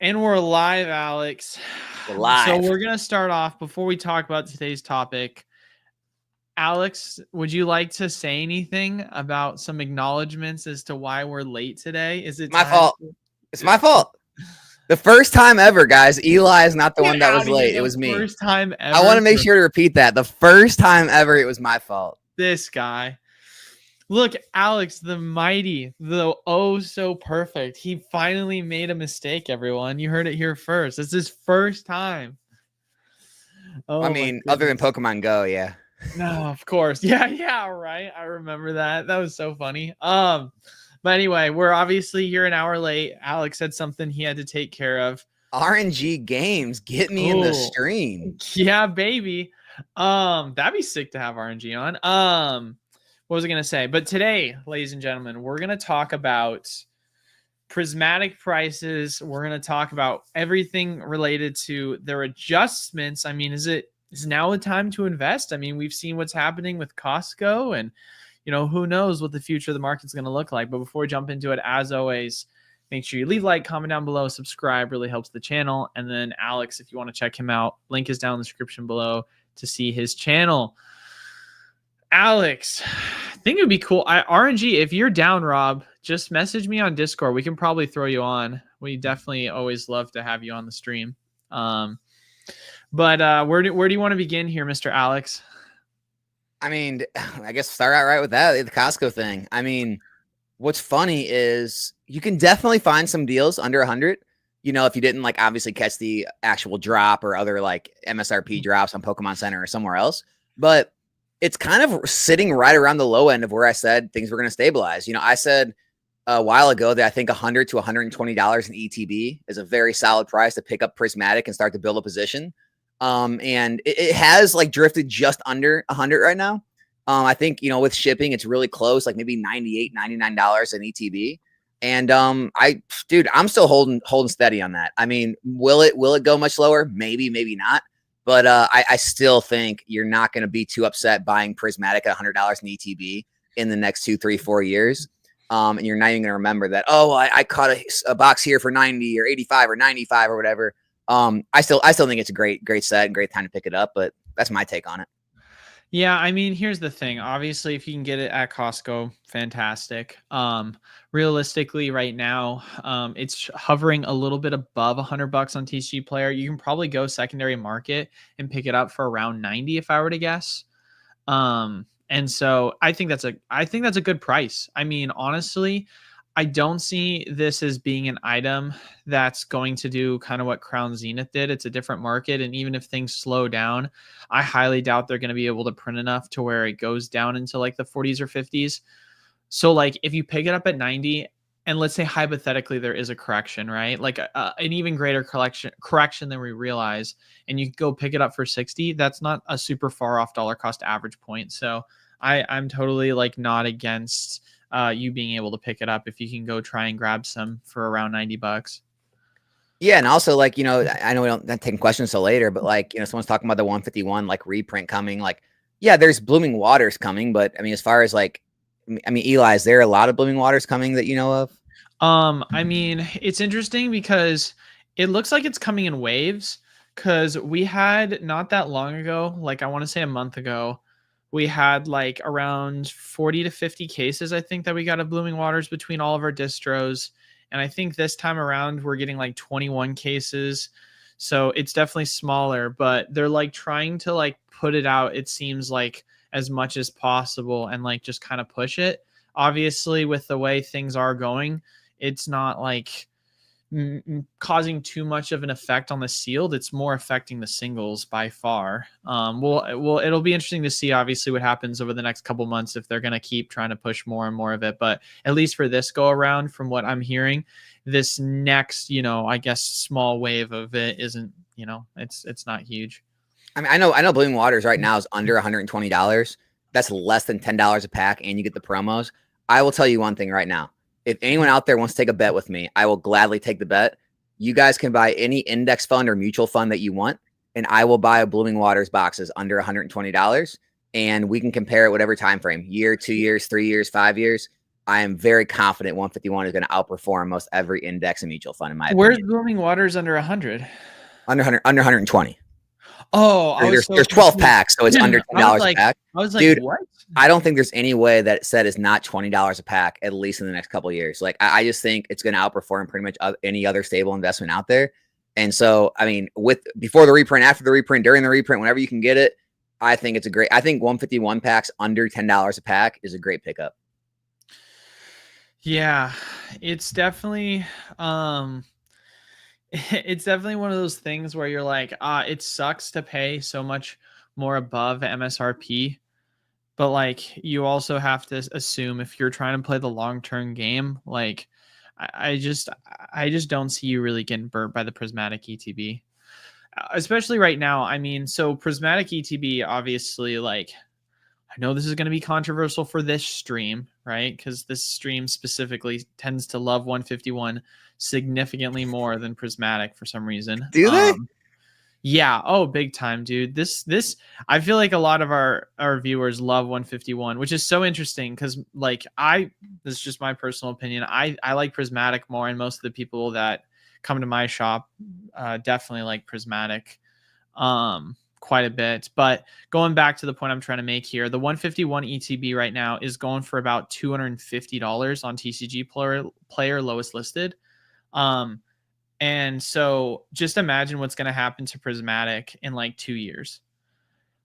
And we're live, Alex. We're live. So we're going to start off before we talk about today's topic. Alex, would you like to say anything about some acknowledgments as to why we're late today? Is it my fault? It's my fault. The first time ever, guys. Eli is not the one that was late. It was me. First time ever. I want to make sure to repeat that. The first time ever, it was my fault. This guy. Look, Alex, the mighty, the oh so perfect. He finally made a mistake, everyone. You heard it here first. It's his first time. Oh, I mean, other than Pokemon Go, yeah. No, of course. Yeah, right. I remember that. That was so funny. But anyway, we're obviously here an hour late. Alex had something he had to take care of. RNG Games, get me in the stream. Yeah, baby. That'd be sick to have RNG on. What was I going to say? But today, ladies and gentlemen, we're going to talk about Prismatic prices. We're going to talk about everything related to their adjustments. I mean, is now the time to invest? I mean, we've seen what's happening with Costco and, who knows what the future of the market's going to look like. But before we jump into it, as always, make sure you leave a like, comment down below, subscribe, really helps the channel. And then Alex, if you want to check him out, link is down in the description below to see his channel. Alex, I think it would be cool. RNG, if you're down, Rob, just message me on Discord. We can probably throw you on. We definitely always love to have you on the stream. But where do you want to begin here, Mr. Alex? I mean, I guess start out right with that, the Costco thing. I mean, what's funny is you can definitely find some deals under 100. If you didn't obviously catch the actual drop or other MSRP drops on Pokemon Center or somewhere else. But it's kind of sitting right around the low end of where I said things were going to stabilize. I said a while ago that I think $100 to $120 in ETB is a very solid price to pick up Prismatic and start to build a position. And it has drifted just under 100 right now. I think, with shipping, it's really close, maybe $98, $99 in ETB. And I'm still holding steady on that. I mean, will it go much lower? Maybe, maybe not. But I still think you're not going to be too upset buying Prismatic at $100 in ETB in the next 2, 3, 4 years. And you're not even going to remember that, I caught a box here for 90 or 85 or 95 or whatever. I still think it's a great set and great time to pick it up, but that's my take on it. Yeah, I mean, here's the thing. Obviously, if you can get it at Costco, fantastic. Realistically, right now, it's hovering a little bit above $100 on TCG Player. You can probably go secondary market and pick it up for around 90 if I were to guess. And so I think that's a good price. I mean, honestly, I don't see this as being an item that's going to do kind of what Crown Zenith did. It's a different market. And even if things slow down, I highly doubt they're going to be able to print enough to where it goes down into the 40s or 50s. So if you pick it up at 90 and let's say hypothetically there is a correction, right? An even greater correction than we realize, and you go pick it up for 60, that's not a super far off dollar cost average point. So I'm totally not against you being able to pick it up if you can go try and grab some for around $90. Yeah, and also I know we don't take questions till later, but someone's talking about the 151 reprint coming. Yeah, there's Blooming Waters coming, but I mean, as far as Eli, is there a lot of Blooming Waters coming that you know of? I mean, it's interesting because it looks like it's coming in waves. Because we had not that long ago, I want to say a month ago, we had around 40 to 50 cases, I think, that we got of Blooming Waters between all of our distros. And I think this time around, we're getting 21 cases. So it's definitely smaller, but they're trying to put it out, it seems as much as possible and just kind of push it. Obviously, with the way things are going, it's not causing too much of an effect on the sealed. It's more affecting the singles by far. Well, it'll be interesting to see obviously what happens over the next couple months if they're going to keep trying to push more and more of it. But at least for this go around, from what I'm hearing, this next, I guess small wave of it isn't, it's not huge. I mean, I know Blooming Waters right now is under $120. That's less than $10 a pack, and you get the promos. I will tell you one thing right now. If anyone out there wants to take a bet with me, I will gladly take the bet. You guys can buy any index fund or mutual fund that you want, and I will buy a Blooming Waters boxes under $120, and we can compare it whatever time frame, year, 2 years, 3 years, 5 years. I am very confident 151 is going to outperform most every index and mutual fund, in my Where's opinion. Blooming Waters under 100? Under 120. Oh, I was so There's 12 confused. packs, so it's under $10 a pack. I was like, Dude, what? I don't think there's any way that set is not $20 a pack, at least in the next couple of years. Like, I just think it's going to outperform pretty much any other stable investment out there. And so, I mean, before the reprint, after the reprint, during the reprint, whenever you can get it, I think it's I think 151 packs under $10 a pack is a great pickup. Yeah, it's definitely it's definitely one of those things where you're like, it sucks to pay so much more above MSRP, but like you also have to assume if you're trying to play the long-term game, like I just don't see you really getting burnt by the Prismatic ETB. Especially right now. I mean, so Prismatic ETB, obviously, like, I know this is going to be controversial for this stream, right? Because this stream specifically tends to love 151 significantly more than Prismatic for some reason. Do they? Yeah. Oh, big time, dude. This I feel like a lot of our viewers love 151, which is so interesting because like this is just my personal opinion. I like Prismatic more, and most of the people that come to my shop definitely like Prismatic quite a bit. But going back to the point I'm trying to make here, the 151 ETB right now is going for about $250 on TCG player lowest listed. And so just imagine what's going to happen to Prismatic in like 2 years.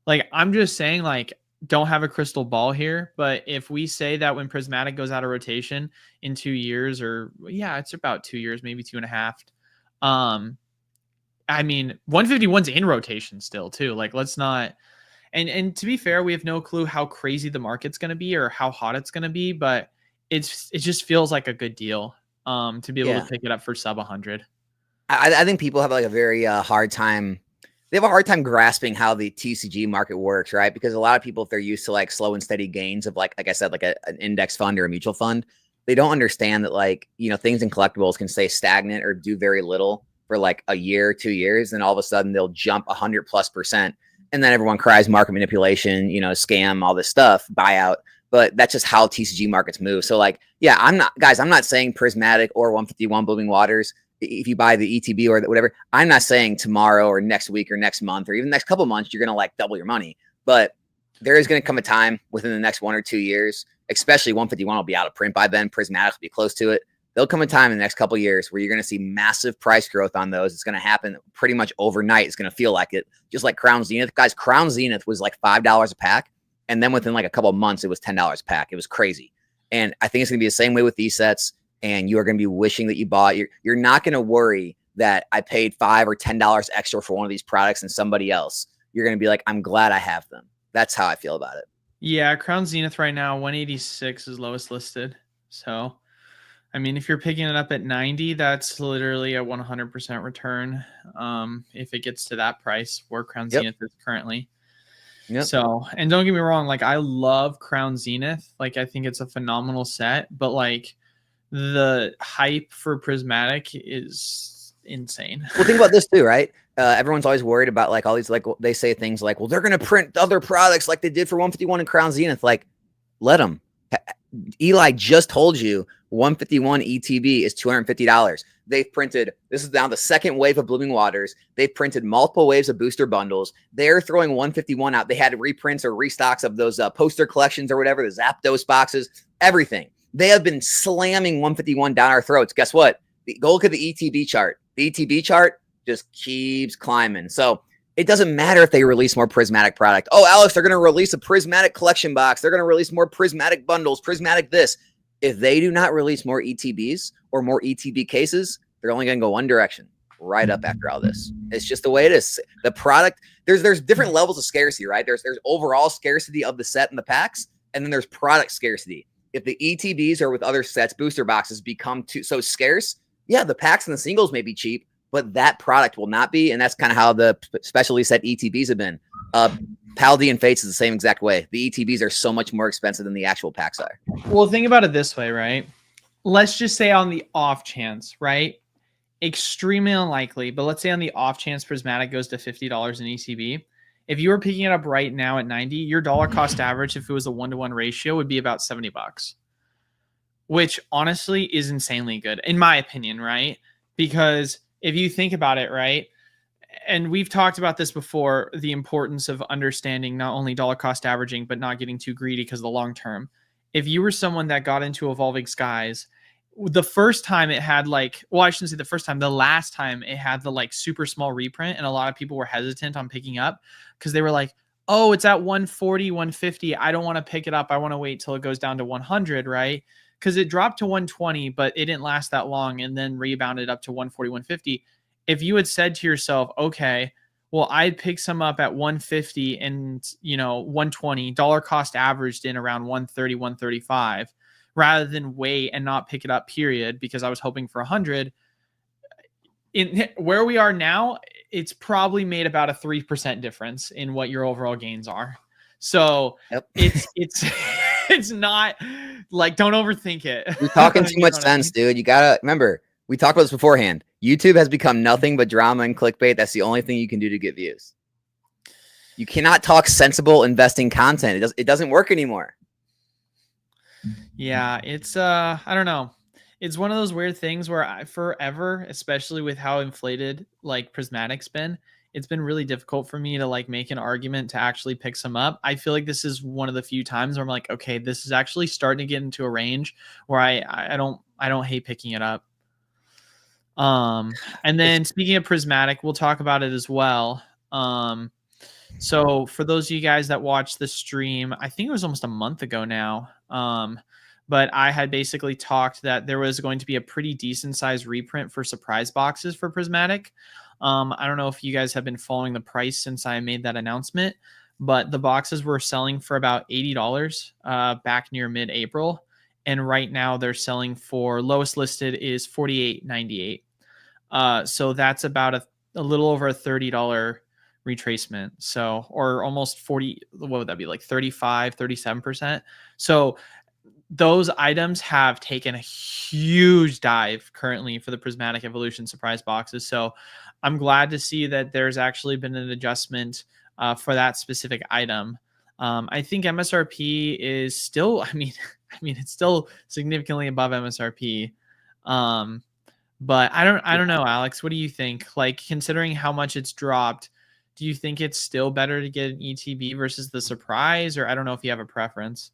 Like, I'm just saying, like, don't have a crystal ball here, but if we say that when Prismatic goes out of rotation in 2 years, or yeah, it's about 2 years, maybe 2.5. I mean, 151's in rotation still too. Like, let's not. And to be fair, we have no clue how crazy the market's going to be or how hot it's going to be, but it just feels like a good deal to be able to pick it up for sub 100. I think people have like a very hard time. They have a hard time grasping how the TCG market works, right? Because a lot of people, if they're used to like slow and steady gains of like I said, like an index fund or a mutual fund, they don't understand that like, you know, things in collectibles can stay stagnant or do very little for like a year, 2 years. And all of a sudden they'll jump 100+%. And then everyone cries market manipulation, you know, scam, all this stuff, buyout. But that's just how TCG markets move. So like, yeah, I'm not saying Prismatic or 151 Blooming Waters, if you buy the ETB or whatever, I'm not saying tomorrow or next week or next month or even next couple months, you're going to like double your money. But there is going to come a time within the next 1 or 2 years, especially 151 will be out of print by then. Prismatic will be close to it. There'll come a time in the next couple of years where you're going to see massive price growth on those. It's going to happen pretty much overnight. It's going to feel like it, just like Crown Zenith. Guys, Crown Zenith was like $5 a pack. And then within like a couple of months, it was $10 a pack. It was crazy. And I think it's going to be the same way with these sets. And you are going to be wishing that you bought. You're not going to worry that I paid $5 or $10 extra for one of these products and somebody else. You're going to be like, I'm glad I have them. That's how I feel about it. Yeah, Crown Zenith right now, 186 is lowest listed. So, I mean, if you're picking it up at 90, that's literally a 100% return. If it gets to that price where Crown Zenith is currently. Yep. So, and don't get me wrong, like I love Crown Zenith. Like I think it's a phenomenal set, but like the hype for Prismatic is insane. Well, think about this too, right? Everyone's always worried about like all these, like they say things like, well, they're going to print other products like they did for 151 and Crown Zenith. Like, let them. Eli just told you 151 ETB is $250. They've printed, this is now the second wave of Blooming Waters. They've printed multiple waves of booster bundles. They're throwing 151 out. They had reprints or restocks of those poster collections or whatever, the Zapdos boxes, everything. They have been slamming 151 down our throats. Guess what? Go look at the ETB chart. The ETB chart just keeps climbing. So it doesn't matter if they release more Prismatic product. Oh, Alex, they're going to release a Prismatic collection box. They're going to release more Prismatic bundles, Prismatic this. If they do not release more ETBs or more ETB cases, they're only going to go one direction, right up after all this. It's just the way it is. The product, there's different levels of scarcity, right? There's overall scarcity of the set and the packs, and then there's product scarcity. If the ETBs or with other sets, booster boxes become so scarce, yeah, the packs and the singles may be cheap, but that product will not be. And that's kind of how the specialty set ETBs have been. Paladin and Fates is the same exact way. The ETBs are so much more expensive than the actual packs are. Well, think about it this way, right? Let's just say on the off chance, right? Extremely unlikely, but let's say on the off chance Prismatic goes to $50 in ETB. If you were picking it up right now at 90, your dollar cost average, if it was a 1-to-1 ratio, would be about $70. which honestly is insanely good in my opinion, right? Because if you think about it, right? And we've talked about this before, the importance of understanding not only dollar cost averaging, but not getting too greedy because of the long term. If you were someone that got into Evolving Skies, the first time it had like, well, I shouldn't say the first time, the last time it had the like super small reprint, and a lot of people were hesitant on picking up because they were like, oh, it's at 140, 150. I don't want to pick it up. I want to wait till it goes down to 100, right? Because it dropped to 120, but it didn't last that long and then rebounded up to 140, 150. If you had said to yourself, okay, well, I'd pick some up at 150 and, 120, dollar cost averaged in around 130, 135, rather than wait and not pick it up, period, because I was hoping for 100. In where we are now, it's probably made about a 3% difference in what your overall gains are. So Yep. it's it's not like, don't overthink it. You're talking too much sense, dude. You gotta remember, we talked about this beforehand. YouTube has become nothing but drama and clickbait. That's the only thing you can do to get views. You cannot talk sensible investing content. It doesn't work anymore. Yeah, it's I don't know. It's one of those weird things where I forever, especially with how inflated like Prismatic's been, it's been really difficult for me to like make an argument to actually pick some up. I feel like this is one of the few times where I'm like, okay, this is actually starting to get into a range where I don't hate picking it up. And then speaking of Prismatic, we'll talk about it as well. So for those of you guys that watched the stream, I think it was almost a month ago now. But I had basically talked that there was going to be a pretty decent sized reprint for surprise boxes for Prismatic. I don't know if you guys have been following the price since I made that announcement, but the boxes were selling for about $80 back near mid-April. And right now they're selling for, lowest listed is $48.98. So that's about a little over a $30 retracement. So, or almost 40, what would that be, like 35, 37%. So those items have taken a huge dive currently for the Prismatic Evolution surprise boxes. So I'm glad to see that there's actually been an adjustment for that specific item. I think MSRP is still, I mean, it's still significantly above MSRP. But I don't know, Alex, what do you think? Like, considering how much it's dropped, do you think it's still better to get an ETB versus the surprise? Or I don't know if you have a preference.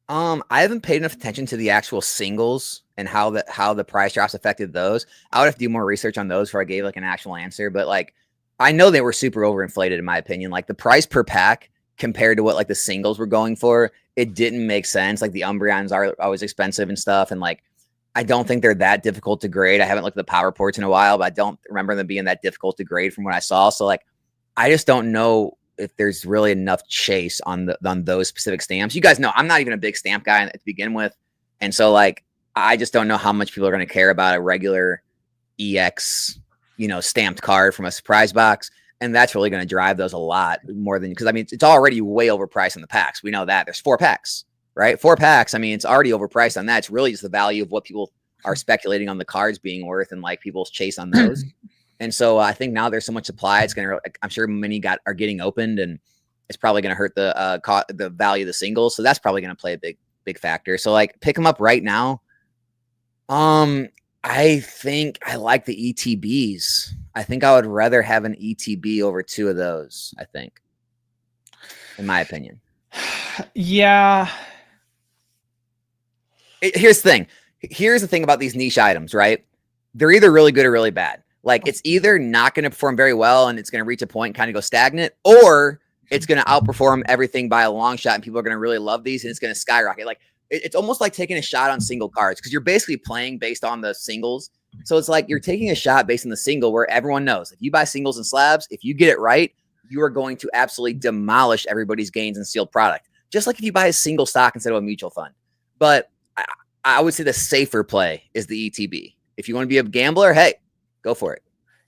I haven't paid enough attention to the actual singles and how the price drops affected those. I would have to do more research on those before I gave like an actual answer. But like, I know they were super overinflated in my opinion. Like the price per pack compared to what like the singles were going for, it didn't make sense. Like the Umbreons are always expensive and stuff, and like I don't think they're that difficult to grade. I haven't looked at the power reports in a while, but I don't remember them being that difficult to grade from what I saw. So like, I just don't know if there's really enough chase on those specific stamps. You guys know I'm not even a big stamp guy to begin with. And so like, I just don't know how much people are going to care about a regular EX, stamped card from a surprise box. And that's really going to drive those a lot more than, because I mean, it's already way overpriced in the packs. We know that there's 4 packs, right? 4 packs. I mean, it's already overpriced on that. It's really just the value of what people are speculating on the cards being worth and like people's chase on those. And so I think now there's so much supply, it's going to, I'm sure many are getting opened, and it's probably going to hurt the value of the singles. So that's probably going to play a big factor. So like pick them up right now. I think I like the ETBs. I think I would rather have an ETB over 2 of those, I think, in my opinion. Yeah. Here's the thing. Here's the thing about these niche items, right? They're either really good or really bad. Like it's either not going to perform very well and it's going to reach a point and kind of go stagnant, or it's going to outperform everything by a long shot and people are going to really love these and it's going to skyrocket. Like it's almost like taking a shot on single cards because you're basically playing based on the singles. So it's like you're taking a shot based on the single where everyone knows if you buy singles and slabs, if you get it right, you are going to absolutely demolish everybody's gains in sealed product. Just like if you buy a single stock instead of a mutual fund. But I would say the safer play is the ETB. If you want to be a gambler, hey, go for it.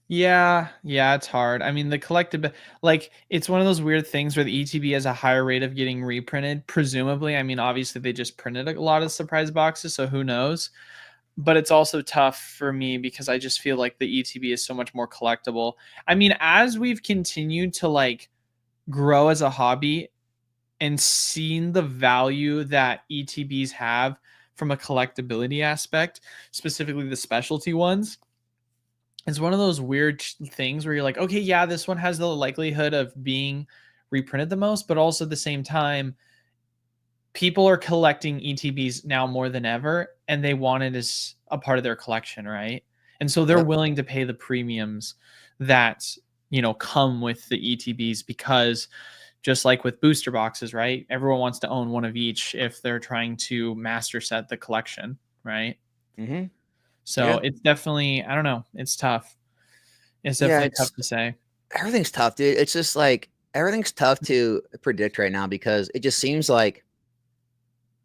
Yeah, it's hard. I mean, the collectible, like, it's one of those weird things where the ETB has a higher rate of getting reprinted, presumably. I mean, obviously, they just printed a lot of surprise boxes, so who knows? But it's also tough for me because I just feel like the ETB is so much more collectible. I mean, as we've continued to, like, grow as a hobby and seen the value that ETBs have from a collectability aspect, specifically the specialty ones. It's one of those weird things where you're like, okay, yeah, this one has the likelihood of being reprinted the most, but also at the same time, people are collecting ETBs now more than ever, and they want it as a part of their collection, right? And so they're Yep. willing to pay the premiums that, you know, come with the ETBs, because just like with booster boxes, right? Everyone wants to own one of each if they're trying to master set the collection, right? Mm-hmm. So Yeah. it's definitely, I don't know, it's tough. It's Yeah. definitely tough to say. Everything's tough, dude. It's just like everything's tough to predict right now because it just seems like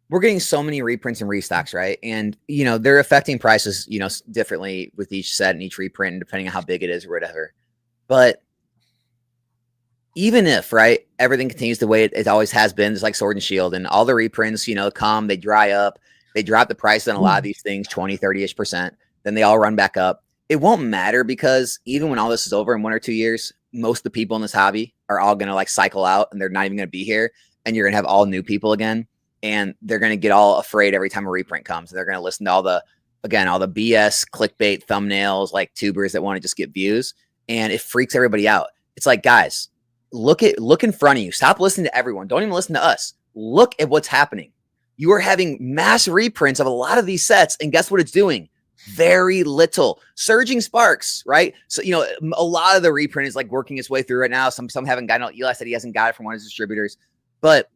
we're getting so many reprints and restocks, right? And you know, they're affecting prices, you know, differently with each set and each reprint, and depending on how big it is or whatever. But even if, right, everything continues the way it always has been, just like Sword and Shield, and all the reprints, you know, come, they dry up, they drop the price on a lot of these things 20, 30-ish%, then they all run back up. It won't matter because even when all this is over in 1 or 2 years, most of the people in this hobby are all going to like cycle out and they're not even going to be here. And you're going to have all new people again. And they're going to get all afraid every time a reprint comes. They're going to listen to all the BS, clickbait, thumbnails, like tubers that want to just get views. And it freaks everybody out. It's like, guys, look in front of you. Stop listening to everyone. Don't even listen to us. Look at what's happening. You are having mass reprints of a lot of these sets. And guess what it's doing? Very little. Surging Sparks, right? So, you know, a lot of the reprint is like working its way through right now. Some haven't gotten it. Eli said he hasn't got it from one of his distributors. But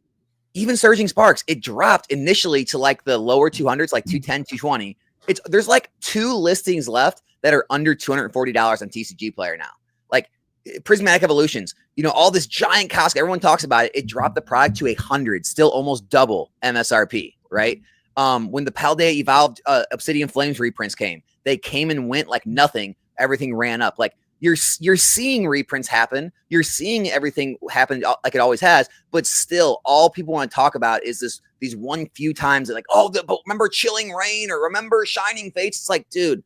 even Surging Sparks, it dropped initially to like the lower 200s, like 210, 220. There's like 2 listings left that are under $240 on TCG Player now. Like Prismatic Evolutions, you know, all this giant Costco, everyone talks about it. It dropped the product to 100, still almost double MSRP, right? When the Paldea Evolved Obsidian Flames reprints came, they came and went like nothing. Everything ran up. Like you're seeing reprints happen. You're seeing everything happen like it always has. But still, all people want to talk about is these one few times that like, but remember Chilling Rain or remember Shining Fates? It's like, dude,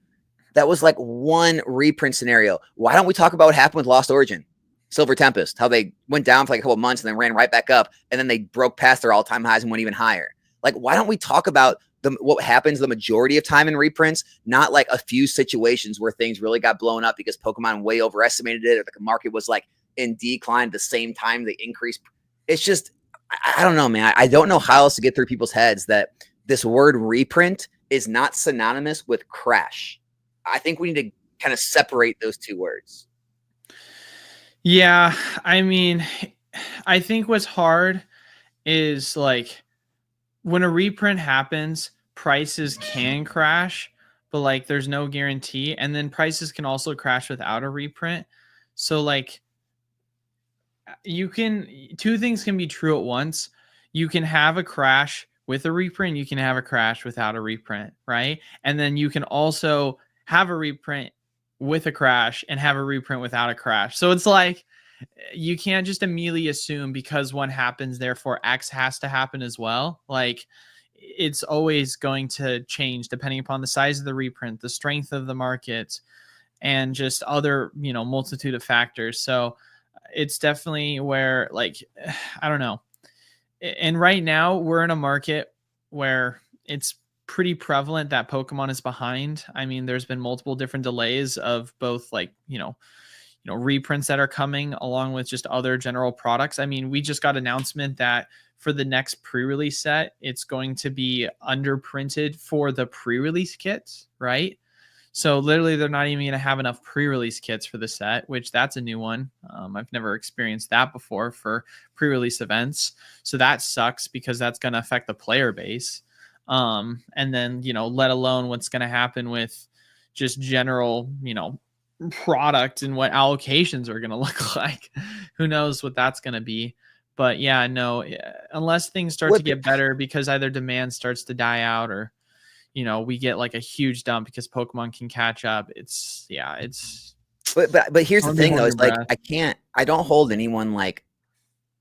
that was like one reprint scenario. Why don't we talk about what happened with Lost Origin, Silver Tempest, how they went down for like a couple of months and then ran right back up, and then they broke past their all-time highs and went even higher. Like, why don't we talk about what happens the majority of time in reprints, not like a few situations where things really got blown up because Pokemon way overestimated it or the market was like in decline at the same time they increased. It's just, I don't know, man. I don't know how else to get through people's heads that this word reprint is not synonymous with crash. I think we need to kind of separate those two words. Yeah, I mean, I think what's hard is like when a reprint happens, prices can crash, but like there's no guarantee. And then prices can also crash without a reprint. So like two things can be true at once. You can have a crash with a reprint, you can have a crash without a reprint, right? And then you can also have a reprint with a crash and have a reprint without a crash. So it's like you can't just immediately assume because one happens, therefore X has to happen as well. Like it's always going to change depending upon the size of the reprint, the strength of the market, and just other, you know, multitude of factors. So it's definitely where like, I don't know. And right now we're in a market where it's pretty prevalent that Pokemon is behind. I mean, there's been multiple different delays of both like, you know, reprints that are coming along with just other general products. I mean, we just got announcement that for the next pre-release set, it's going to be underprinted for the pre-release kits, right? So literally they're not even going to have enough pre-release kits for the set, which that's a new one. I've never experienced that before for pre-release events. So that sucks because that's going to affect the player base. And then, you know, let alone what's going to happen with just general, you know, product and what allocations are going to look like. Who knows what that's going to be. But yeah, no, unless things start to get better because either demand starts to die out or, you know, we get like a huge dump because Pokemon can catch up. But here's the thing though, it's like I don't hold anyone like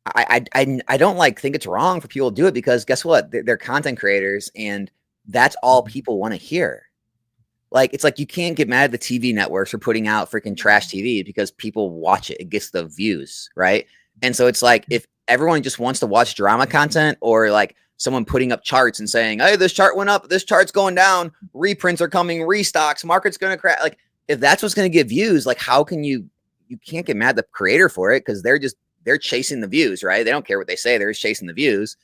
I don't like think it's wrong for people to do it because guess what? They're content creators and that's all people want to hear. Like, it's like you can't get mad at the TV networks for putting out freaking trash TV because people watch it. It gets the views, right? And so it's like if everyone just wants to watch drama content or like someone putting up charts and saying, hey, this chart went up, this chart's going down, reprints are coming, restocks, market's going to crash. Like, if that's what's going to get views, like, how can you can't get mad at the creator for it, because they're chasing the views, right? They don't care what they say, they're just chasing the views.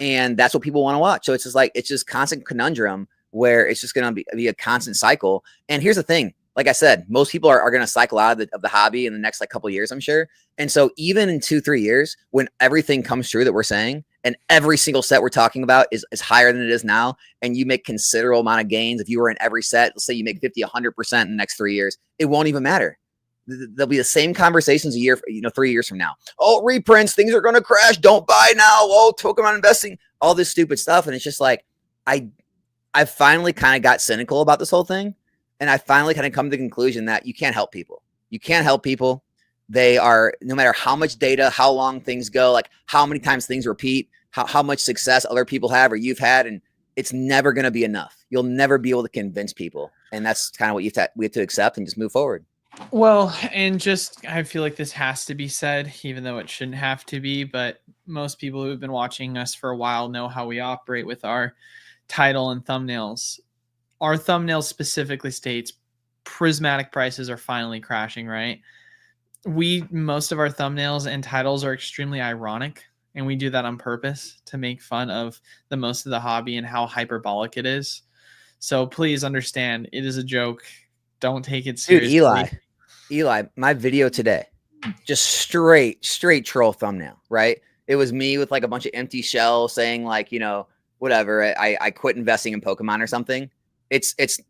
And that's what people want to watch. So it's just constant conundrum where it's just going to be a constant cycle. And here's the thing. Like I said, most people are going to cycle out of the hobby in the next like couple of years, I'm sure. And so even in 2-3 years, when everything comes true that we're saying, and every single set we're talking about is higher than it is now, and you make considerable amount of gains, if you were in every set, let's say you make 50, 100% in the next 3 years, it won't even matter. There'll be the same conversations a year, 3 years from now. Oh, reprints, things are going to crash. Don't buy now. Oh, Pokemon investing, all this stupid stuff. And it's just like, I finally kind of got cynical about this whole thing. And I finally kind of come to the conclusion that you can't help people. You can't help people. They are, no matter how much data, how long things go, like how many times things repeat, how much success other people have or you've had, and it's never going to be enough. You'll never be able to convince people. And that's kind of what we have to accept and just move forward. Well, and just, I feel like this has to be said, even though it shouldn't have to be, but most people who have been watching us for a while know how we operate with our title and thumbnails. Our thumbnail specifically states prismatic prices are finally crashing, right? Most of our thumbnails and titles are extremely ironic, and we do that on purpose to make fun of the most of the hobby and how hyperbolic it is. So please understand, it is a joke. Don't take it seriously. Dude, Eli, my video today, just straight troll thumbnail, right? It was me with like a bunch of empty shells saying like, whatever, I quit investing in Pokemon or something. It's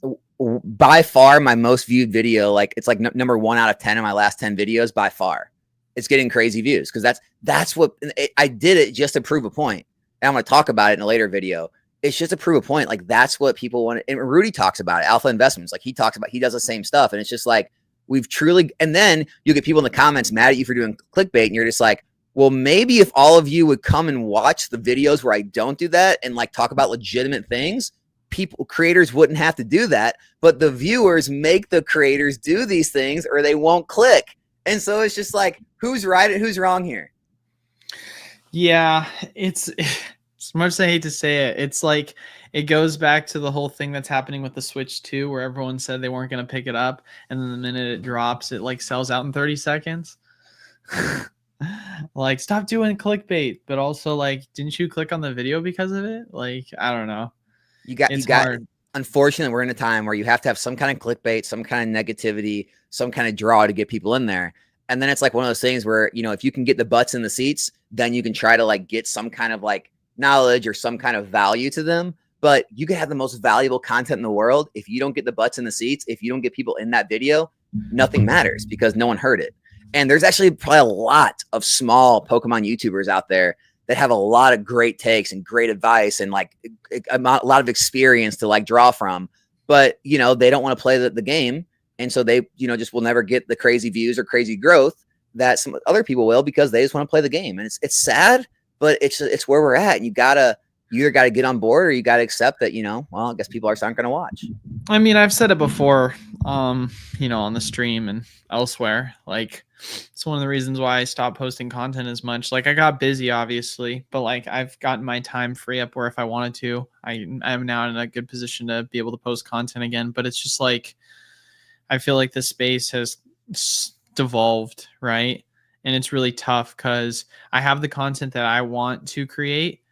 by far my most viewed video. Like, it's like number 1 out of 10 of my last 10 videos by far. It's getting crazy views because that's what I did it just to prove a point. And I'm going to talk about it in a later video. It's just to prove a point. Like, that's what people want. And Rudy talks about it. Alpha Investments. Like, he does the same stuff. And it's just like, we've truly, and then you get people in the comments mad at you for doing clickbait. And you're just like, well, maybe if all of you would come and watch the videos where I don't do that and like talk about legitimate things, creators wouldn't have to do that. But the viewers make the creators do these things or they won't click. And so it's just like, who's right and who's wrong here? Yeah, it's as much as I hate to say it, it's like it goes back to the whole thing that's happening with the Switch 2, where everyone said they weren't going to pick it up, and then the minute it drops, it like sells out in 30 seconds. Like, stop doing clickbait, but also like, didn't you click on the video because of it? Like, I don't know. Hard. Unfortunately, we're in a time where you have to have some kind of clickbait, some kind of negativity, some kind of draw to get people in there. And then it's like one of those things where, if you can get the butts in the seats, then you can try to like get some kind of like knowledge or some kind of value to them. But you can have the most valuable content in the world. If you don't get the butts in the seats, if you don't get people in that video, nothing matters because no one heard it. And there's actually probably a lot of small Pokemon YouTubers out there that have a lot of great takes and great advice and like a lot of experience to like draw from. But, they don't want to play the game. And so they, just will never get the crazy views or crazy growth that some other people will, because they just want to play the game. And it's sad, but it's where we're at. And you either got to get on board or you got to accept that, I guess people aren't going to watch. I mean, I've said it before, on the stream and elsewhere. Like, it's one of the reasons why I stopped posting content as much. Like, I got busy, obviously, but like I've gotten my time free up where if I wanted to, I'm now in a good position to be able to post content again. But it's just like, I feel like the space has devolved, right? And it's really tough because I have the content that I want to create.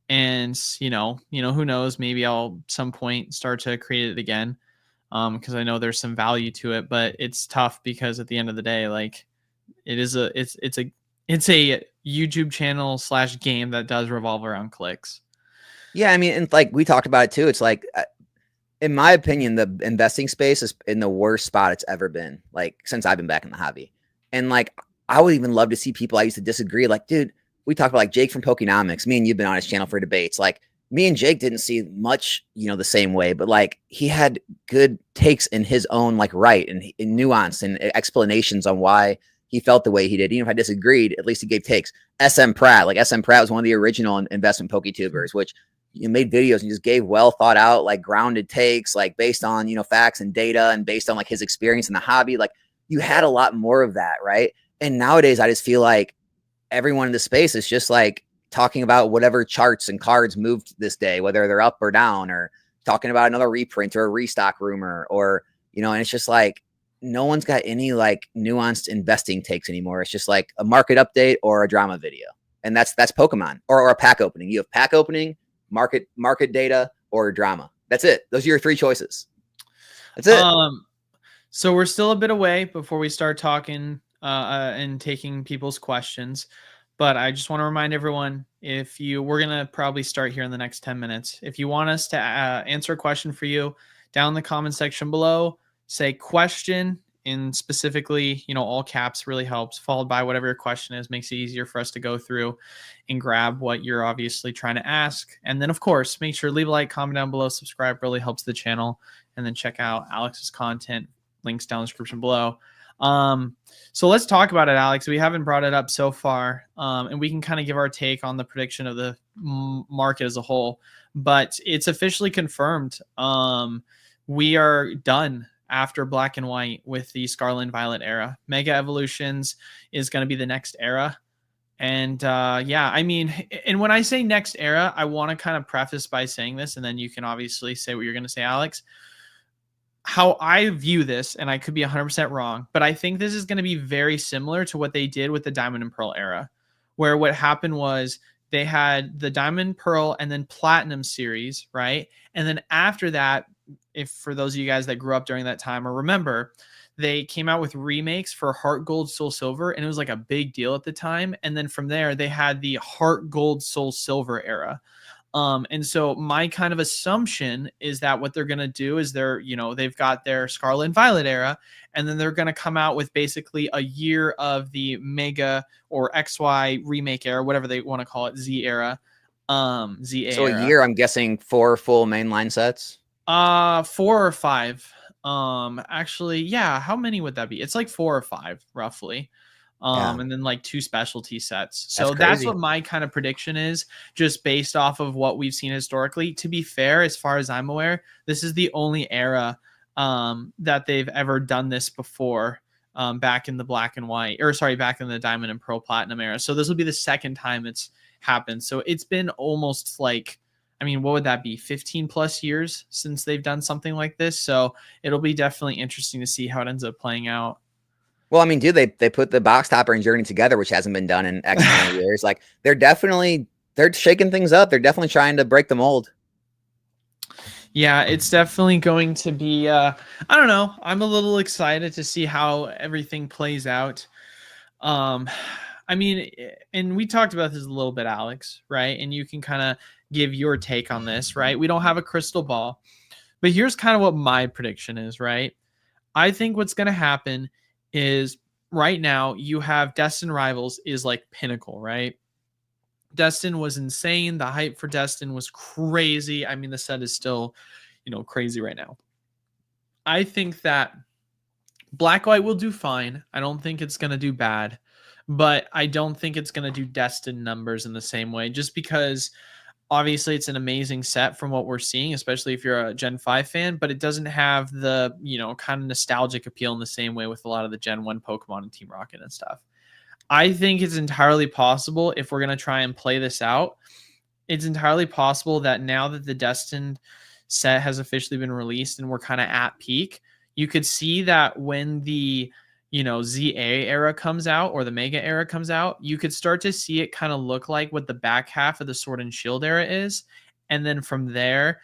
And, who knows, maybe I'll some point start to create it again. Because I know there's some value to it, but it's tough because at the end of the day, like, it's a YouTube channel / game that does revolve around clicks. Yeah. I mean, and like we talked about it too. It's like, in my opinion, the investing space is in the worst spot it's ever been, like, since I've been back in the hobby. And like, I would even love to see people I used to disagree. Like, dude, we talked about like Jake from Pokenomics. Me and you've been on his channel for debates. Like, me and Jake didn't see much, the same way, but like he had good takes in his own like right and nuance and explanations on why he felt the way he did. Even if I disagreed, at least he gave takes. SM Pratt was one of the original investment PokeTubers, which made videos and just gave well thought out, like grounded takes, like based on, facts and data and based on like his experience in the hobby. Like, you had a lot more of that. Right. And nowadays I just feel like everyone in the space is just like talking about whatever charts and cards moved this day, whether they're up or down, or talking about another reprint or a restock rumor, or, you know, and it's just like, no one's got any like nuanced investing takes anymore. It's just like a market update or a drama video. And that's Pokemon, or a pack opening. You have pack opening, market data, or drama. That's it. Those are your three choices. That's it. So we're still a bit away before we start talking and taking people's questions. But I just want to remind everyone, we're going to probably start here in the next 10 minutes. If you want us to answer a question for you, down in the comment section below, say question in specifically, you know, all caps really helps, followed by whatever your question is, makes it easier for us to go through and grab what you're obviously trying to ask. And then, of course, make sure to leave a like, comment down below, subscribe, really helps the channel. And then check out Alex's content, links down in the description below. So let's talk about it, Alex. We haven't brought it up so far, and we can kind of give our take on the prediction of the market as a whole, but it's officially confirmed. We are done after Black and White with the Scarlet and Violet era. Mega Evolutions is going to be the next era. And yeah, I mean, and when I say next era, I want to kind of preface by saying this, and then you can obviously say what you're going to say, Alex. How I view this, and I could be 100% wrong, but I think this is going to be very similar to what they did with the Diamond and Pearl era, where what happened was they had the Diamond, Pearl, and then Platinum series, right? And then after that, if for those of you guys that grew up during that time or remember, they came out with remakes for Heart Gold, Soul Silver, and it was like a big deal at the time. And then from there, they had the Heart Gold, Soul Silver era. And so my kind of assumption is that what they're going to do is they've got their Scarlet and Violet era, and then they're going to come out with basically a year of the Mega or XY remake era, whatever they want to call it, Z era, ZA So era. a year, I'm guessing 4 full mainline sets. 4 or 5. Actually, yeah. How many would that be? It's like 4 or 5 roughly. And then like 2 specialty sets. So that's what my kind of prediction is, just based off of what we've seen historically. To be fair, as far as I'm aware, this is the only era that they've ever done this before, back in the Black and White, or sorry, back in the Diamond and Pearl Platinum era. So this will be the second time it's happened. So it's been almost like, I mean, what would that be? 15 plus years since they've done something like this. So it'll be definitely interesting to see how it ends up playing out. Well, I mean, dude, they put the Box Topper and Journey together, which hasn't been done in X amount of years. Like, they're shaking things up. They're definitely trying to break the mold. Yeah, it's definitely going to be, I don't know. I'm a little excited to see how everything plays out. I mean, and we talked about this a little bit, Alex, right? And you can kind of give your take on this, right? We don't have a crystal ball, but here's kind of what my prediction is, right? I think what's going to happen is right now you have Destin Rivals is like pinnacle, right? Destin was insane. The hype for Destin was crazy. I mean, the set is still, crazy right now. I think that Black White will do fine. I don't think it's going to do bad, but I don't think it's going to do Destin numbers in the same way, just because obviously it's an amazing set from what we're seeing, especially if you're a Gen 5 fan, but it doesn't have the, kind of nostalgic appeal in the same way with a lot of the Gen 1 Pokemon and Team Rocket and stuff. I think it's entirely possible, if we're going to try and play this out, it's entirely possible that now that the Destined set has officially been released and we're kind of at peak, you could see that when the ZA era comes out or the Mega era comes out, you could start to see it kind of look like what the back half of the Sword and Shield era is. And then from there,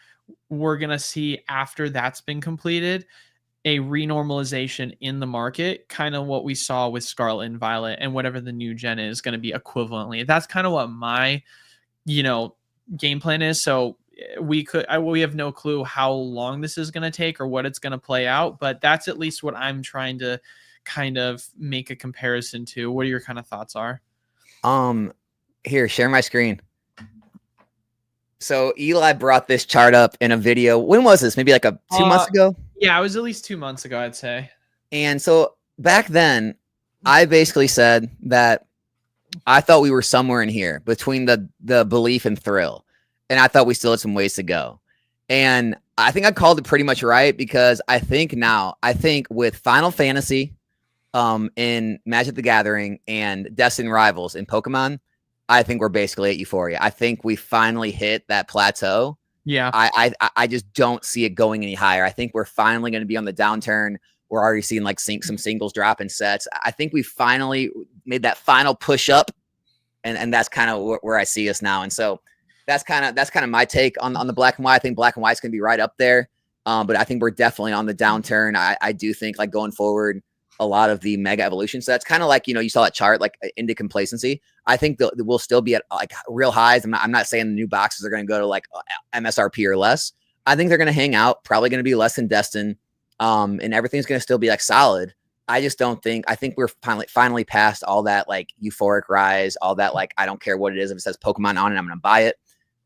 we're going to see, after that's been completed, a renormalization in the market, kind of what we saw with Scarlet and Violet, and whatever the new gen is going to be equivalently. That's kind of what my, game plan is. So we have no clue how long this is going to take or what it's going to play out, but that's at least what I'm trying to kind of make a comparison to. What are your kind of thoughts are? Here, share my screen. So Eli brought this chart up in a video. When was this? Maybe like 2 months ago? Yeah, it was at least 2 months ago, I'd say. And so back then, I basically said that I thought we were somewhere in here between the belief and thrill. And I thought we still had some ways to go. And I think I called it pretty much right, because I think with Final Fantasy in Magic the Gathering and Destin Rivals in Pokemon, I think we're basically at euphoria. I think we finally hit that plateau. Yeah. I just don't see it going any higher. I think we're finally going to be on the downturn. We're already seeing like some singles drop in sets. I think we finally made that final push up, and that's kind of where I see us now. And so that's kind of my take on the black and white. I think black and white's going to be right up there. But I think we're definitely on the downturn. I do think like going forward, a lot of the mega evolution sets, kind of like, you know, you saw that chart, like into complacency. I think we'll still be at like real highs. I'm not saying the new boxes are going to go to like MSRP or less. I think they're going to hang out, probably going to be less than destined. And everything's going to still be like solid. I just don't think, I think we're finally past all that like euphoric rise, all that, like, I don't care what it is. If it says Pokemon on it, I'm going to buy it.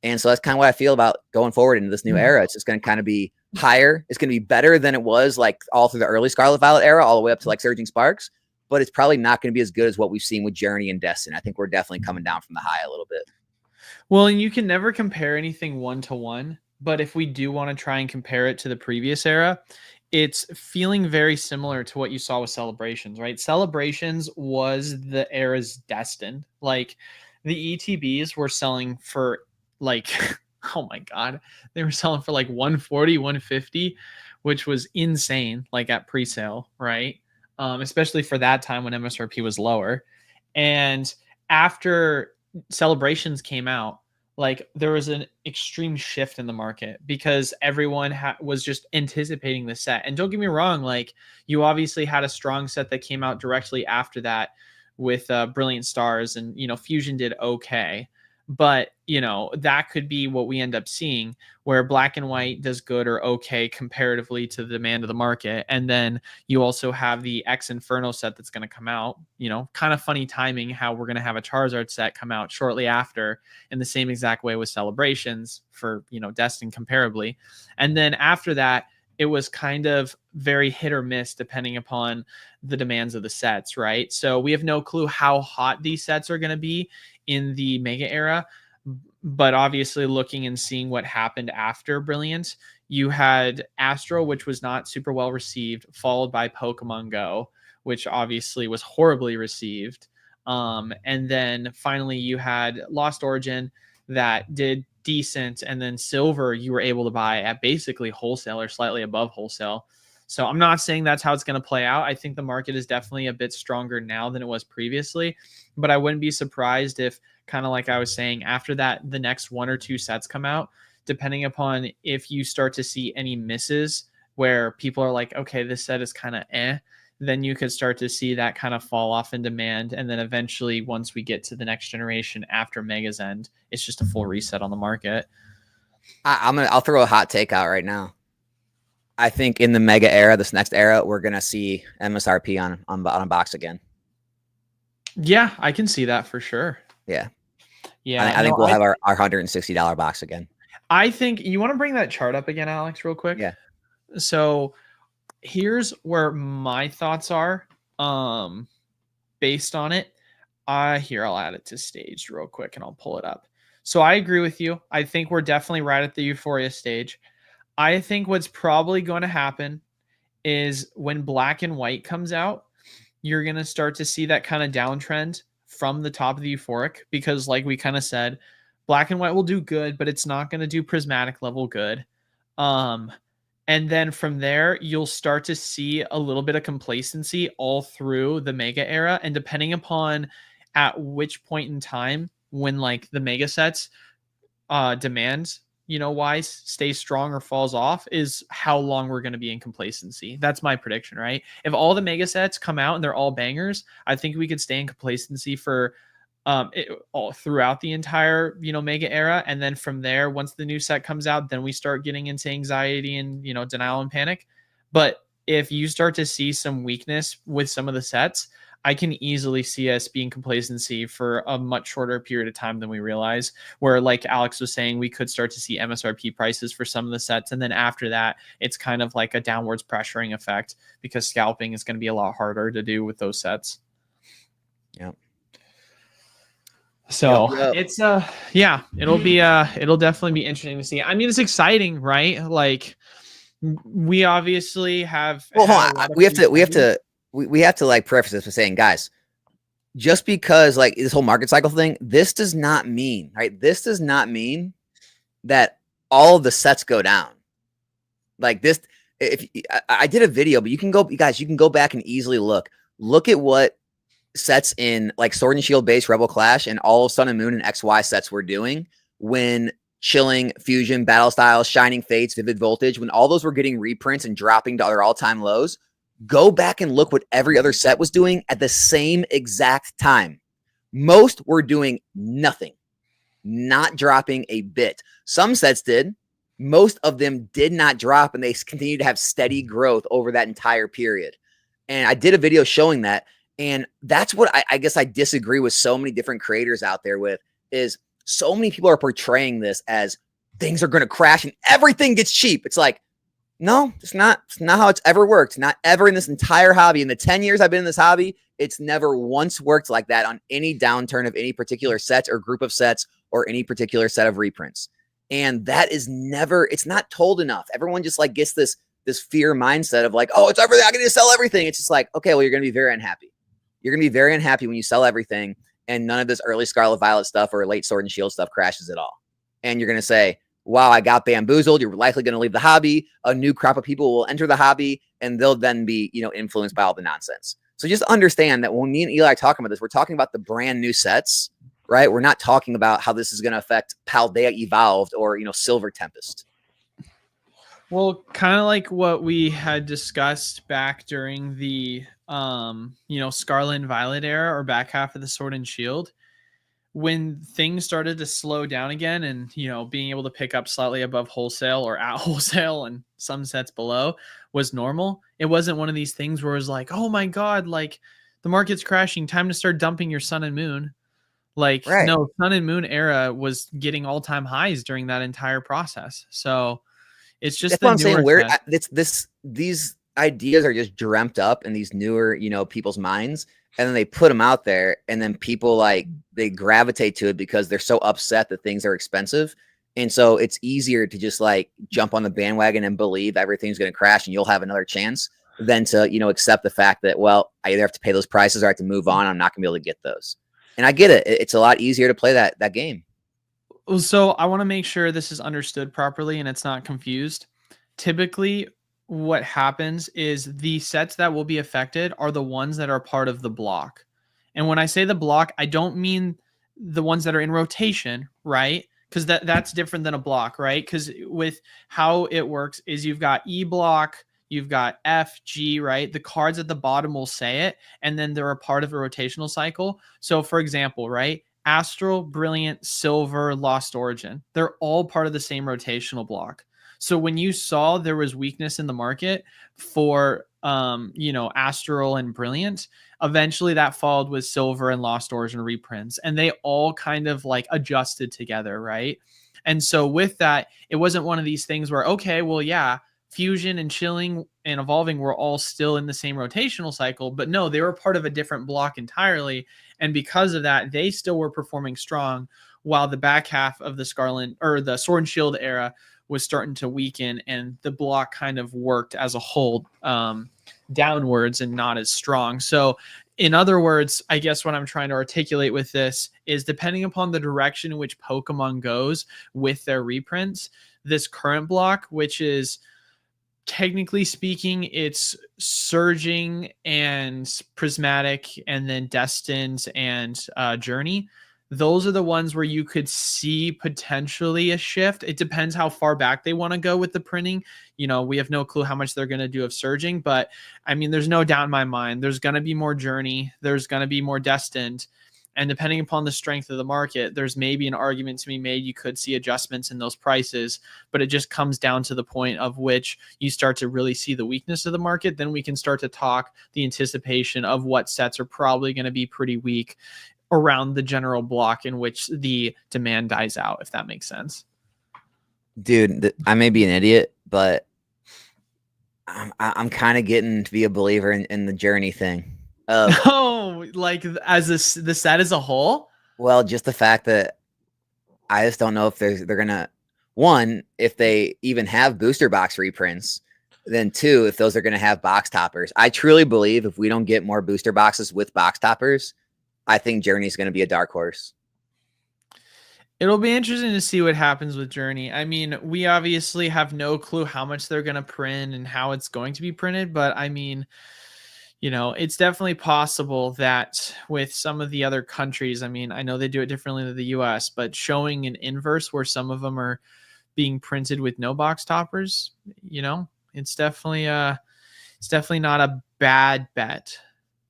And so that's kind of what I feel about going forward into this new era. It's just going to kind of be higher. It's going to be better than it was like all through the early Scarlet Violet era, all the way up to like Surging Sparks. But it's probably not going to be as good as what we've seen with Journey and Destin. I think we're definitely coming down from the high a little bit. Well, and you can never compare anything 1-to-1. But if we do want to try and compare it to the previous era, it's feeling very similar to what you saw with Celebrations, right? Celebrations was the era's Destin. Like the ETBs were selling for like, oh my God, they were selling for like 140, 150, which was insane, like at pre-sale, right? Especially for that time when MSRP was lower. And after Celebrations came out, like there was an extreme shift in the market because everyone was just anticipating the set. And don't get me wrong, like you obviously had a strong set that came out directly after that with Brilliant Stars, and, you know, Fusion did okay. But, you know, that could be what we end up seeing, where black and white does good or okay comparatively to the demand of the market. And then you also have the X Inferno set that's going to come out, you know, kind of funny timing how we're going to have a Charizard set come out shortly after in the same exact way with Celebrations for, you know, Destin comparably. And then after that, it was kind of very hit or miss depending upon the demands of the sets, right? So we have no clue how hot these sets are going to be in the Mega era, but obviously looking and seeing what happened after Brilliant, you had Astro, which was not super well received, followed by Pokemon Go, which obviously was horribly received. And then finally you had Lost Origin that did decent, and then Silver you were able to buy at basically wholesale or slightly above wholesale. So I'm not saying that's how it's going to play out. I think the market is definitely a bit stronger now than it was previously, but I wouldn't be surprised if, kind of like I was saying, after that, the next 1 or 2 sets come out, depending upon if you start to see any misses where people are like, okay, this set is kind of then you could start to see that kind of fall off in demand. And then eventually, once we get to the next generation after Mega's end, it's just a full reset on the market. I'll throw a hot take out right now. I think in the Mega era, this next era, we're going to see MSRP on a box again. Yeah, I can see that for sure. Yeah. Yeah. I think we'll have our $160 box again. I think you want to bring that chart up again, Alex, real quick. Yeah. So here's where my thoughts are based on it. Here, I'll add it to staged real quick and I'll pull it up. So I agree with you. I think we're definitely right at the euphoria stage. I think what's probably going to happen is when black and white comes out, you're going to start to see that kind of downtrend from the top of the euphoric, because like we kind of said, black and white will do good, but it's not going to do prismatic level good. And then from there, you'll start to see a little bit of complacency all through the Mega era. And depending upon at which point in time when like the Mega sets demand, you know, wise stays strong or falls off, is how long we're going to be in complacency. That's my prediction, right? If all the Mega sets come out and they're all bangers, I think we could stay in complacency for all throughout the entire, you know, Mega era. And then from there, once the new set comes out, then we start getting into anxiety and, you know, denial and panic. But if you start to see some weakness with some of the sets, I can easily see us being complacency for a much shorter period of time than we realize, where like Alex was saying, we could start to see MSRP prices for some of the sets. And then after that, it's kind of like a downwards pressuring effect, because scalping is going to be a lot harder to do with those sets. Yep. So it's yeah, it'll definitely be interesting to see. I mean, it's exciting, right? Like we obviously have, well, hold on. We have to like preface this by saying, guys, just because like this whole market cycle thing, this does not mean, right? This does not mean that all of the sets go down. Like this, if I did a video, but you can go, you guys, you can go back and easily look at what sets in like Sword and Shield base Rebel Clash and all of Sun and Moon and XY sets were doing when Chilling, Fusion, Battle Styles, Shining Fates, Vivid Voltage, when all those were getting reprints and dropping to their all-time lows. Go back and look what every other set was doing at the same exact time. Most were doing nothing, not dropping a bit. Some sets did. Most of them did not drop, and they continued to have steady growth over that entire period. And I did a video showing that. And that's what I guess I disagree with so many different creators out there with, is so many people are portraying this as things are going to crash and everything gets cheap. It's like, no, it's not how it's ever worked. Not ever in this entire hobby. In the 10 years I've been in this hobby, it's never once worked like that on any downturn of any particular sets or group of sets or any particular set of reprints. And that is never, it's not told enough. Everyone just like gets this fear mindset of like, oh, it's everything. I'm going to sell everything. It's just like, okay, well, you're going to be very unhappy. You're going to be very unhappy when you sell everything and none of this early Scarlet Violet stuff or late Sword and Shield stuff crashes at all. And you're going to say, wow, I got bamboozled. You're likely going to leave the hobby. A new crop of people will enter the hobby and they'll then be, influenced by all the nonsense. So just understand that when me and Eli are talking about this, we're talking about the brand new sets, right? We're not talking about how this is going to affect Paldea Evolved or, Silver Tempest. Well, kind of like what we had discussed back during the Scarlet and Violet era or back half of the Sword and Shield, when things started to slow down again and being able to pick up slightly above wholesale or at wholesale and some sets below was normal. It wasn't one of these things where it was like, oh my god, like the market's crashing, time to start dumping your Sun and Moon. Like, right. No, Sun and Moon era was getting all-time highs during that entire process. So it's just that's what I'm saying. Where these ideas are just dreamt up in these newer, people's minds, and then they put them out there, and then people like they gravitate to it because they're so upset that things are expensive, and so it's easier to just like jump on the bandwagon and believe everything's going to crash and you'll have another chance than to accept the fact that, well, I either have to pay those prices or I have to move on. I'm not going to be able to get those, and I get it. It's a lot easier to play that game. So I want to make sure this is understood properly and it's not confused. Typically, what happens is the sets that will be affected are the ones that are part of the block. And when I say the block, I don't mean the ones that are in rotation, right? Because that's different than a block, right? Because with how it works is you've got E block, you've got F, G, right? The cards at the bottom will say it, and then they're a part of a rotational cycle. So for example, right? Astral, Brilliant, Silver, Lost Origin. They're all part of the same rotational block. So when you saw there was weakness in the market for, Astral and Brilliant, eventually that followed with Silver and Lost Origin reprints. And they all kind of like adjusted together, right? And so with that, it wasn't one of these things where, okay, well, yeah, Fusion and Chilling and Evolving were all still in the same rotational cycle, but no, they were part of a different block entirely. And because of that, they still were performing strong while the back half of the Scarlet or the Sword and Shield era was starting to weaken and the block kind of worked as a whole downwards and not as strong. So in other words, I guess what I'm trying to articulate with this is depending upon the direction in which Pokemon goes with their reprints, this current block, which is technically speaking, it's Surging and Prismatic and then Destined and Journey. Those are the ones where you could see potentially a shift. It depends how far back they want to go with the printing. We have no clue how much they're going to do of Surging, but I mean, there's no doubt in my mind, there's going to be more Journey. There's going to be more Destined. And depending upon the strength of the market, there's maybe an argument to be made. You could see adjustments in those prices, but it just comes down to the point of which you start to really see the weakness of the market. Then we can start to talk the anticipation of what sets are probably going to be pretty weak around the general block in which the demand dies out, if that makes sense. Dude, I may be an idiot, but I'm kind of getting to be a believer in the Journey thing. Like as the set as a whole? Well, just the fact that I just don't know if they're gonna, one, if they even have booster box reprints, then two, if those are gonna have box toppers. I truly believe if we don't get more booster boxes with box toppers, I think Journey's going to be a dark horse. It'll be interesting to see what happens with Journey. I mean, we obviously have no clue how much they're going to print and how it's going to be printed, but I mean, it's definitely possible that with some of the other countries, I mean, I know they do it differently than the US, but showing an inverse where some of them are being printed with no box toppers, it's definitely not a bad bet.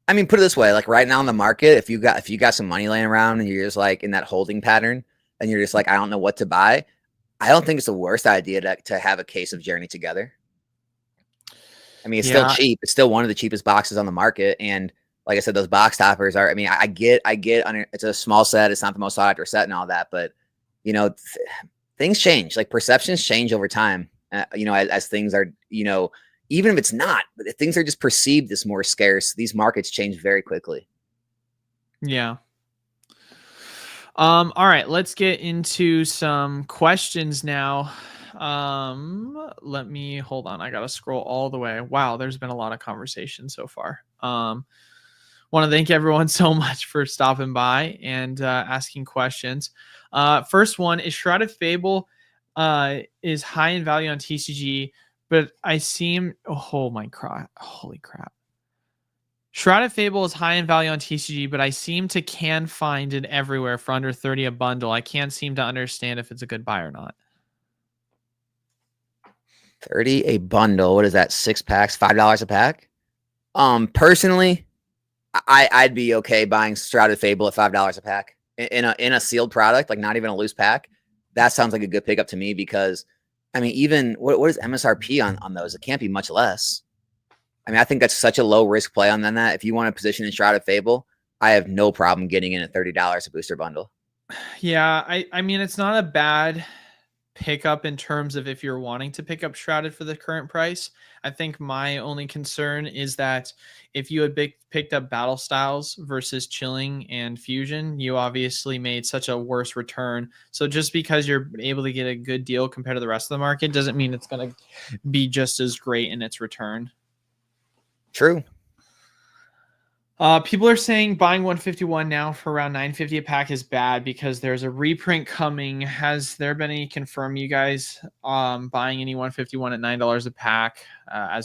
I mean, put it this way, like right now in the market, if you got some money laying around and you're just like in that holding pattern and you're just like, I don't know what to buy, I don't think it's the worst idea to have a case of Journey together. I mean, it's still cheap. It's still one of the cheapest boxes on the market. And like I said, those box toppers are, I mean, I get it's a small set. It's not the most sought after set and all that, but things change, like perceptions change over time, as things are, even if it's not, but if things are just perceived as more scarce, these markets change very quickly. Yeah. All right, let's get into some questions now. Let me hold on. I got to scroll all the way. Wow, there's been a lot of conversation so far. Want to thank everyone so much for stopping by and asking questions. First one is Shrouded Fable is high in value on TCG, but holy crap. Shrouded Fable is high in value on TCG, but I seem to can find it everywhere for under 30 a bundle. I can't seem to understand if it's a good buy or not. 30 a bundle. What is that? 6 packs, $5 a pack. Personally, I'd be okay buying Shrouded Fable at $5 a pack in a sealed product, like not even a loose pack. That sounds like a good pickup to me because, I mean, even what is MSRP on those? It can't be much less. I mean, I think that's such a low risk play on that. If you want to position in Shrouded Fable, I have no problem getting in at $30 a booster bundle. Yeah, I mean, it's not a bad pickup in terms of if you're wanting to pick up Shrouded for the current price. I think my only concern is that if you had picked up Battle Styles versus Chilling and Fusion, you obviously made such a worse return. So just because you're able to get a good deal compared to the rest of the market doesn't mean it's going to be just as great in its return. True. People are saying buying 151 now for around $9.50 a pack is bad because there's a reprint coming. Has there been any confirm you guys buying any 151 at $9 a pack?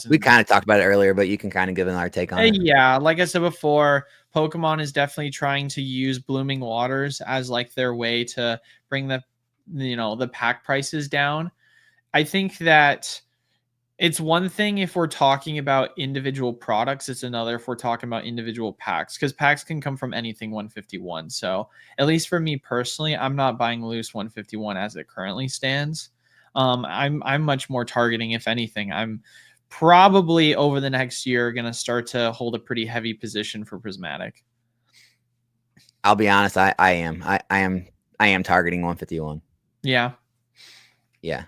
We kind of talked about it earlier, but you can kind of give our take on it. Yeah, like I said before, Pokemon is definitely trying to use Blooming Waters as like their way to bring the pack prices down. I think that it's one thing if we're talking about individual products. It's another if we're talking about individual packs, because packs can come from anything 151. So at least for me personally, I'm not buying loose 151 as it currently stands. I'm much more targeting, if anything. I'm probably over the next year going to start to hold a pretty heavy position for Prismatic. I'll be honest. I am targeting 151. Yeah. Yeah.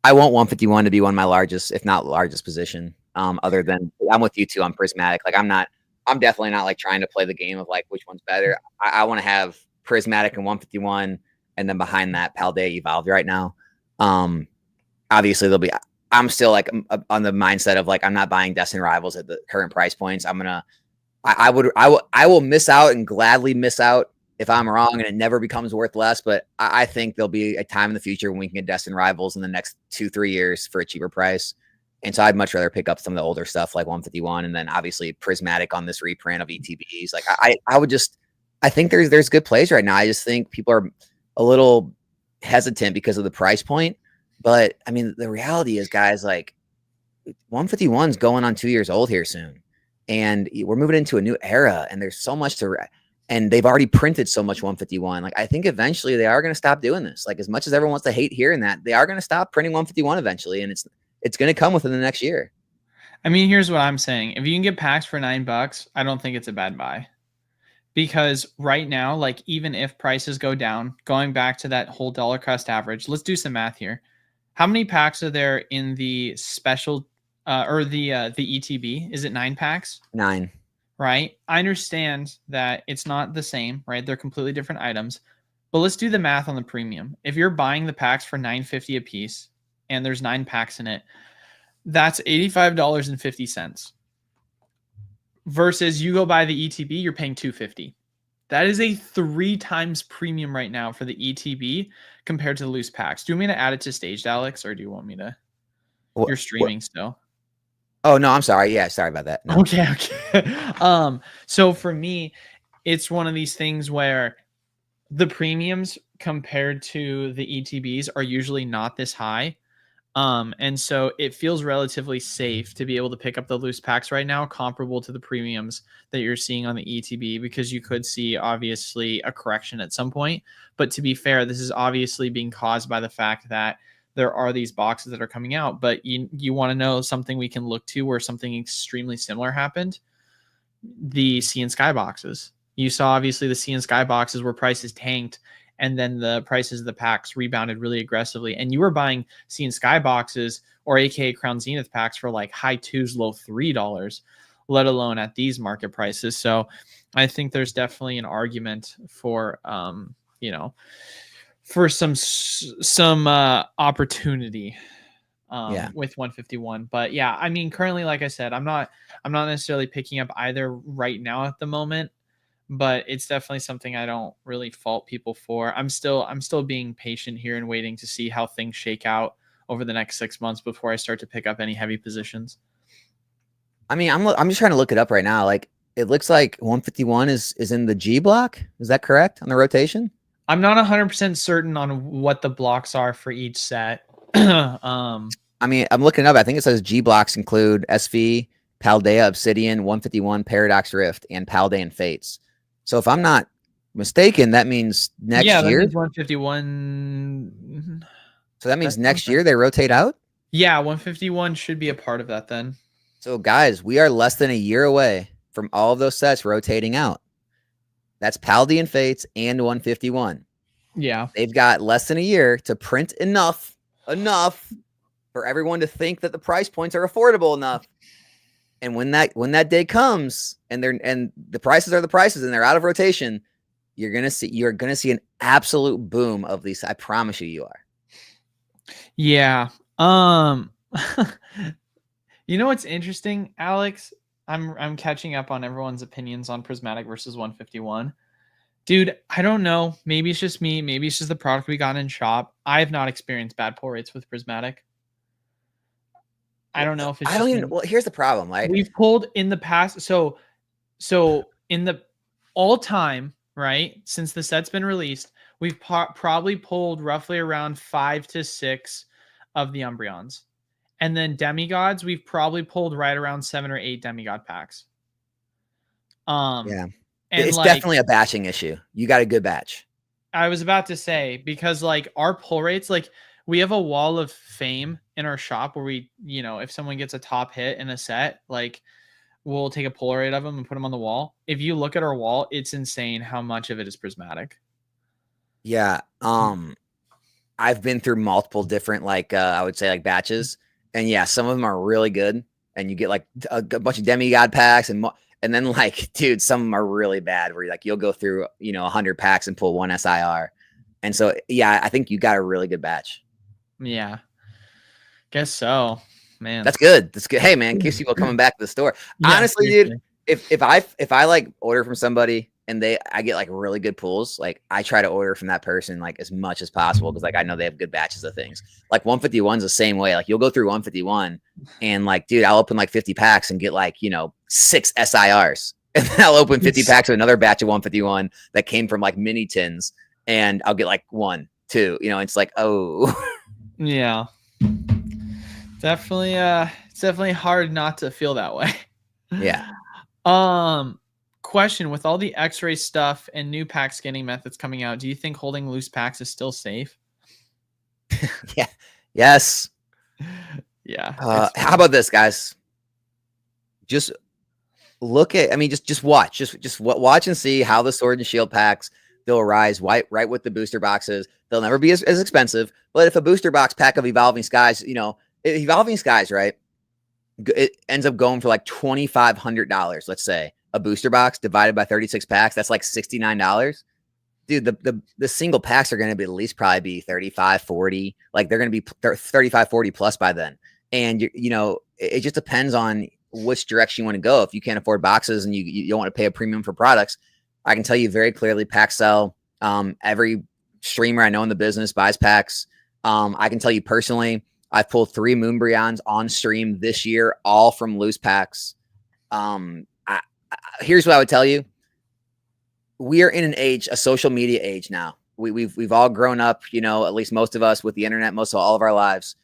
I want 151 to be one of my largest, if not largest position. Other than I'm with you too on Prismatic. Like I'm definitely not like trying to play the game of like which one's better. I want to have Prismatic and 151, and then behind that Paldea Evolved right now. Obviously I'm still like on the mindset of like I'm not buying Destined Rivals at the current price points. I will miss out and gladly miss out if I'm wrong and it never becomes worth less. But I think there'll be a time in the future when we can get Destined Rivals in the next 2-3 years for a cheaper price. And so I'd much rather pick up some of the older stuff like 151 and then obviously Prismatic on this reprint of ETBs. Like I think there's good plays right now. I just think people are a little hesitant because of the price point. But I mean, the reality is, guys, like 151's going on 2 years old here soon. And we're moving into a new era and there's so much and they've already printed so much 151. Like, I think eventually they are going to stop doing this. Like, as much as everyone wants to hate hearing that, they are going to stop printing 151 eventually. And it's going to come within the next year. I mean, here's what I'm saying. If you can get packs for $9, I don't think it's a bad buy. Because right now, like, even if prices go down, going back to that whole dollar cost average, let's do some math here. How many packs are there in the special or the ETB? Is it 9 packs? 9. Right? I understand that it's not the same, right? They're completely different items. But let's do the math on the premium. If you're buying the packs for $9.50 a piece and there's 9 packs in it, that's $85.50. versus you go buy the ETB, you're paying $250. That is a 3 times premium right now for the ETB compared to the loose packs. Do you want me to add it to staged, Alex, or do you want me to? You're streaming still. Oh no, I'm sorry. Yeah, sorry about that. No. Okay. So for me, it's one of these things where the premiums compared to the ETBs are usually not this high. And so it feels relatively safe to be able to pick up the loose packs right now, comparable to the premiums that you're seeing on the ETB, because you could see obviously a correction at some point. But to be fair, this is obviously being caused by the fact that there are these boxes that are coming out. But you want to know something we can look to where something extremely similar happened? The Sea and Sky boxes. You saw obviously the Sea and Sky boxes where prices tanked, and then the prices of the packs rebounded really aggressively. And you were buying Sea and Sky boxes, or AKA Crown Zenith packs, for like high $2s, low $3, let alone at these market prices. So I think there's definitely an argument for, for some opportunity with 151. But yeah, I mean, currently, like I said, I'm not necessarily picking up either right now at the moment, but it's definitely something I don't really fault people for. I'm still being patient here and waiting to see how things shake out over the next 6 months before I start to pick up any heavy positions. I mean, I'm just trying to look it up right now. Like, it looks like 151 is in the G block. Is that correct on the rotation? I'm not 100% certain on what the blocks are for each set. I mean, I'm looking up. I think it says G blocks include SV, Paldea, Obsidian, 151, Paradox Rift, and Paldean Fates. So if I'm not mistaken, that means next year. That means 151. So that means next year they rotate out? Yeah, 151 should be a part of that then. So guys, we are less than a year away from all of those sets rotating out. That's Paldean Fates and 151. Yeah. They've got less than a year to print enough for everyone to think that the price points are affordable enough. And when that day comes and the prices are the prices and they're out of rotation, you're gonna see an absolute boom of these. I promise you are. Yeah. You know what's interesting, Alex? I'm catching up on everyone's opinions on Prismatic versus 151. Dude, I don't know. Maybe it's just me. Maybe it's just the product we got in shop. I have not experienced bad pull rates with Prismatic. I don't know if it's. I don't even. Well, here's the problem. Like, we've pulled in the past. So in the all time, right, since the set's been released, we've probably pulled roughly around 5 to 6 of the Umbreons. And then demigods, we've probably pulled right around 7 or 8 demigod packs. Yeah. And it's definitely a batching issue. You got a good batch. I was about to say, because like our pull rates, like we have a wall of fame in our shop where we, if someone gets a top hit in a set, like we'll take a Polaroid of them and put them on the wall. If you look at our wall, it's insane how much of it is Prismatic. Yeah. I've been through multiple different, I would say batches. And yeah, some of them are really good. And you get like a bunch of demigod packs and then dude, some of them are really bad where you'll go through, 100 packs and pull one SIR. And so, yeah, I think you got a really good batch. Yeah. Guess so, man. That's good. That's good. Hey man, keeps people coming back to the store. Yeah, honestly, seriously. Dude, if I order from somebody and I get really good pulls, I try to order from that person as much as possible because I know they have good batches of things. 151's the same way. You'll go through 151 and dude, I'll open 50 packs and get 6 SIRs. And then I'll open 50 packs of another batch of 151 that came from mini tins and I'll get 1, 2, it's oh. Yeah. Definitely it's definitely hard not to feel that way. Yeah. Question, with all the X-ray stuff and new pack scanning methods coming out, do you think holding loose packs is still safe? Yeah. Yes. Yeah. How about this, guys? Just look at, just watch, just watch and see how the Sword and Shield packs, they'll rise right with the booster boxes. They'll never be as expensive, but if a booster box pack of Evolving Skies, Evolving Skies, right, it ends up going for $2,500, let's say. A booster box divided by 36 packs, that's $69. Dude, the single packs are going to be at least probably be 35, 40. They're going to be 35, 40 plus by then. And it just depends on which direction you want to go. If you can't afford boxes and you don't want to pay a premium for products, I can tell you very clearly, packs sell. Every streamer I know in the business buys packs. I can tell you personally, I've pulled 3 Moonbryons on stream this year, all from loose packs. Here's what I would tell you. We are in an age, a social media age now. We've all grown up, you know, at least most of us, with the internet most of all of our lives.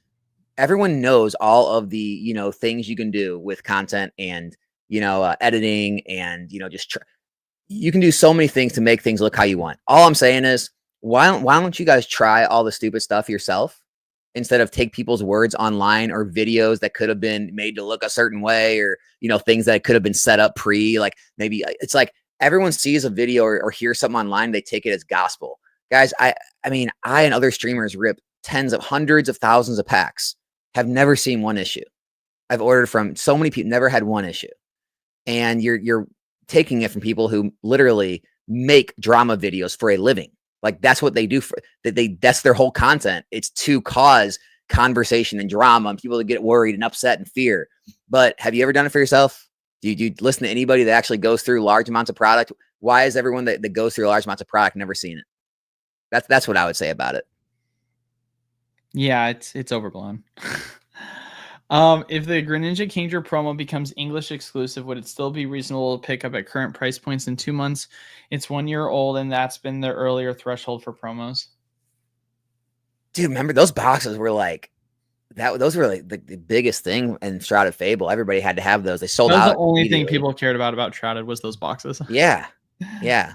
Everyone knows all of the, you know, things you can do with content and, you know, editing and, you know, you can do so many things to make things look how you want. All I'm saying is, why don't you guys try all the stupid stuff yourself instead of take people's words online or videos that could have been made to look a certain way, or, you know, things that could have been set up like maybe it's like everyone sees a video or hears something online, they take it as gospel. Guys, I mean, I and other streamers rip tens of hundreds of thousands of packs, have never seen one issue. I've ordered from so many people, never had one issue. And you're taking it from people who literally make drama videos for a living. Like that's what they do that's their whole content. It's to cause conversation and drama and people to get worried and upset and fear. But have you ever done it for yourself? Do you listen to anybody that actually goes through large amounts of product? Why is everyone that goes through large amounts of product never seen it? That's what I would say about it. Yeah, it's overblown. If the Greninja Kingdra promo becomes English exclusive, would it still be reasonable to pick up at current price points in 2 months? It's 1 year old, and that's been the earlier threshold for promos. Dude, remember those boxes were like that? Those were like the biggest thing in Shrouded Fable. Everybody had to have those. They sold out. That was the only thing people cared about Shrouded was those boxes. Yeah, yeah.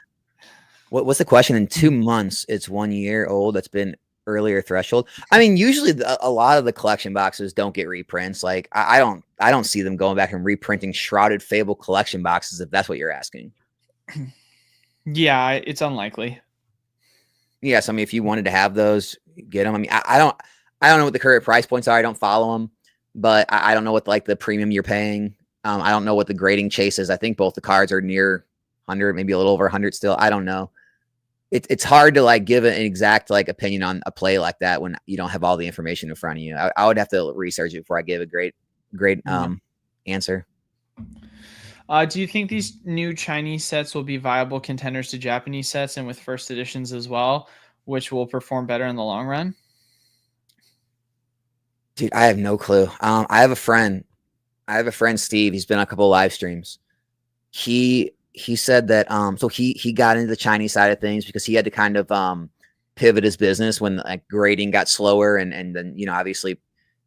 What's the question? In 2 months, it's 1 year old. That's been earlier threshold. I mean, usually a lot of the collection boxes don't get reprints. Like I don't see them going back and reprinting Shrouded Fable collection boxes, if that's what you're asking. Yeah, it's unlikely. Yes, I mean, if you wanted to have those, get them. I mean, I don't know what the current price points are. I don't follow them, but I don't know what like the premium you're paying. I don't know what the grading chase is. I think both the cards are near 100, maybe a little over 100 still. I don't know. It's hard to like give an exact like opinion on a play like that when you don't have all the information in front of you. I would have to research it before I give a great answer. Do you think these new Chinese sets will be viable contenders to Japanese sets and with first editions as well, which will perform better in the long run? Dude, I have no clue. I have a friend, Steve. He's been on a couple of live streams. He said that so he got into the Chinese side of things because he had to kind of pivot his business when like grading got slower, and then, you know, obviously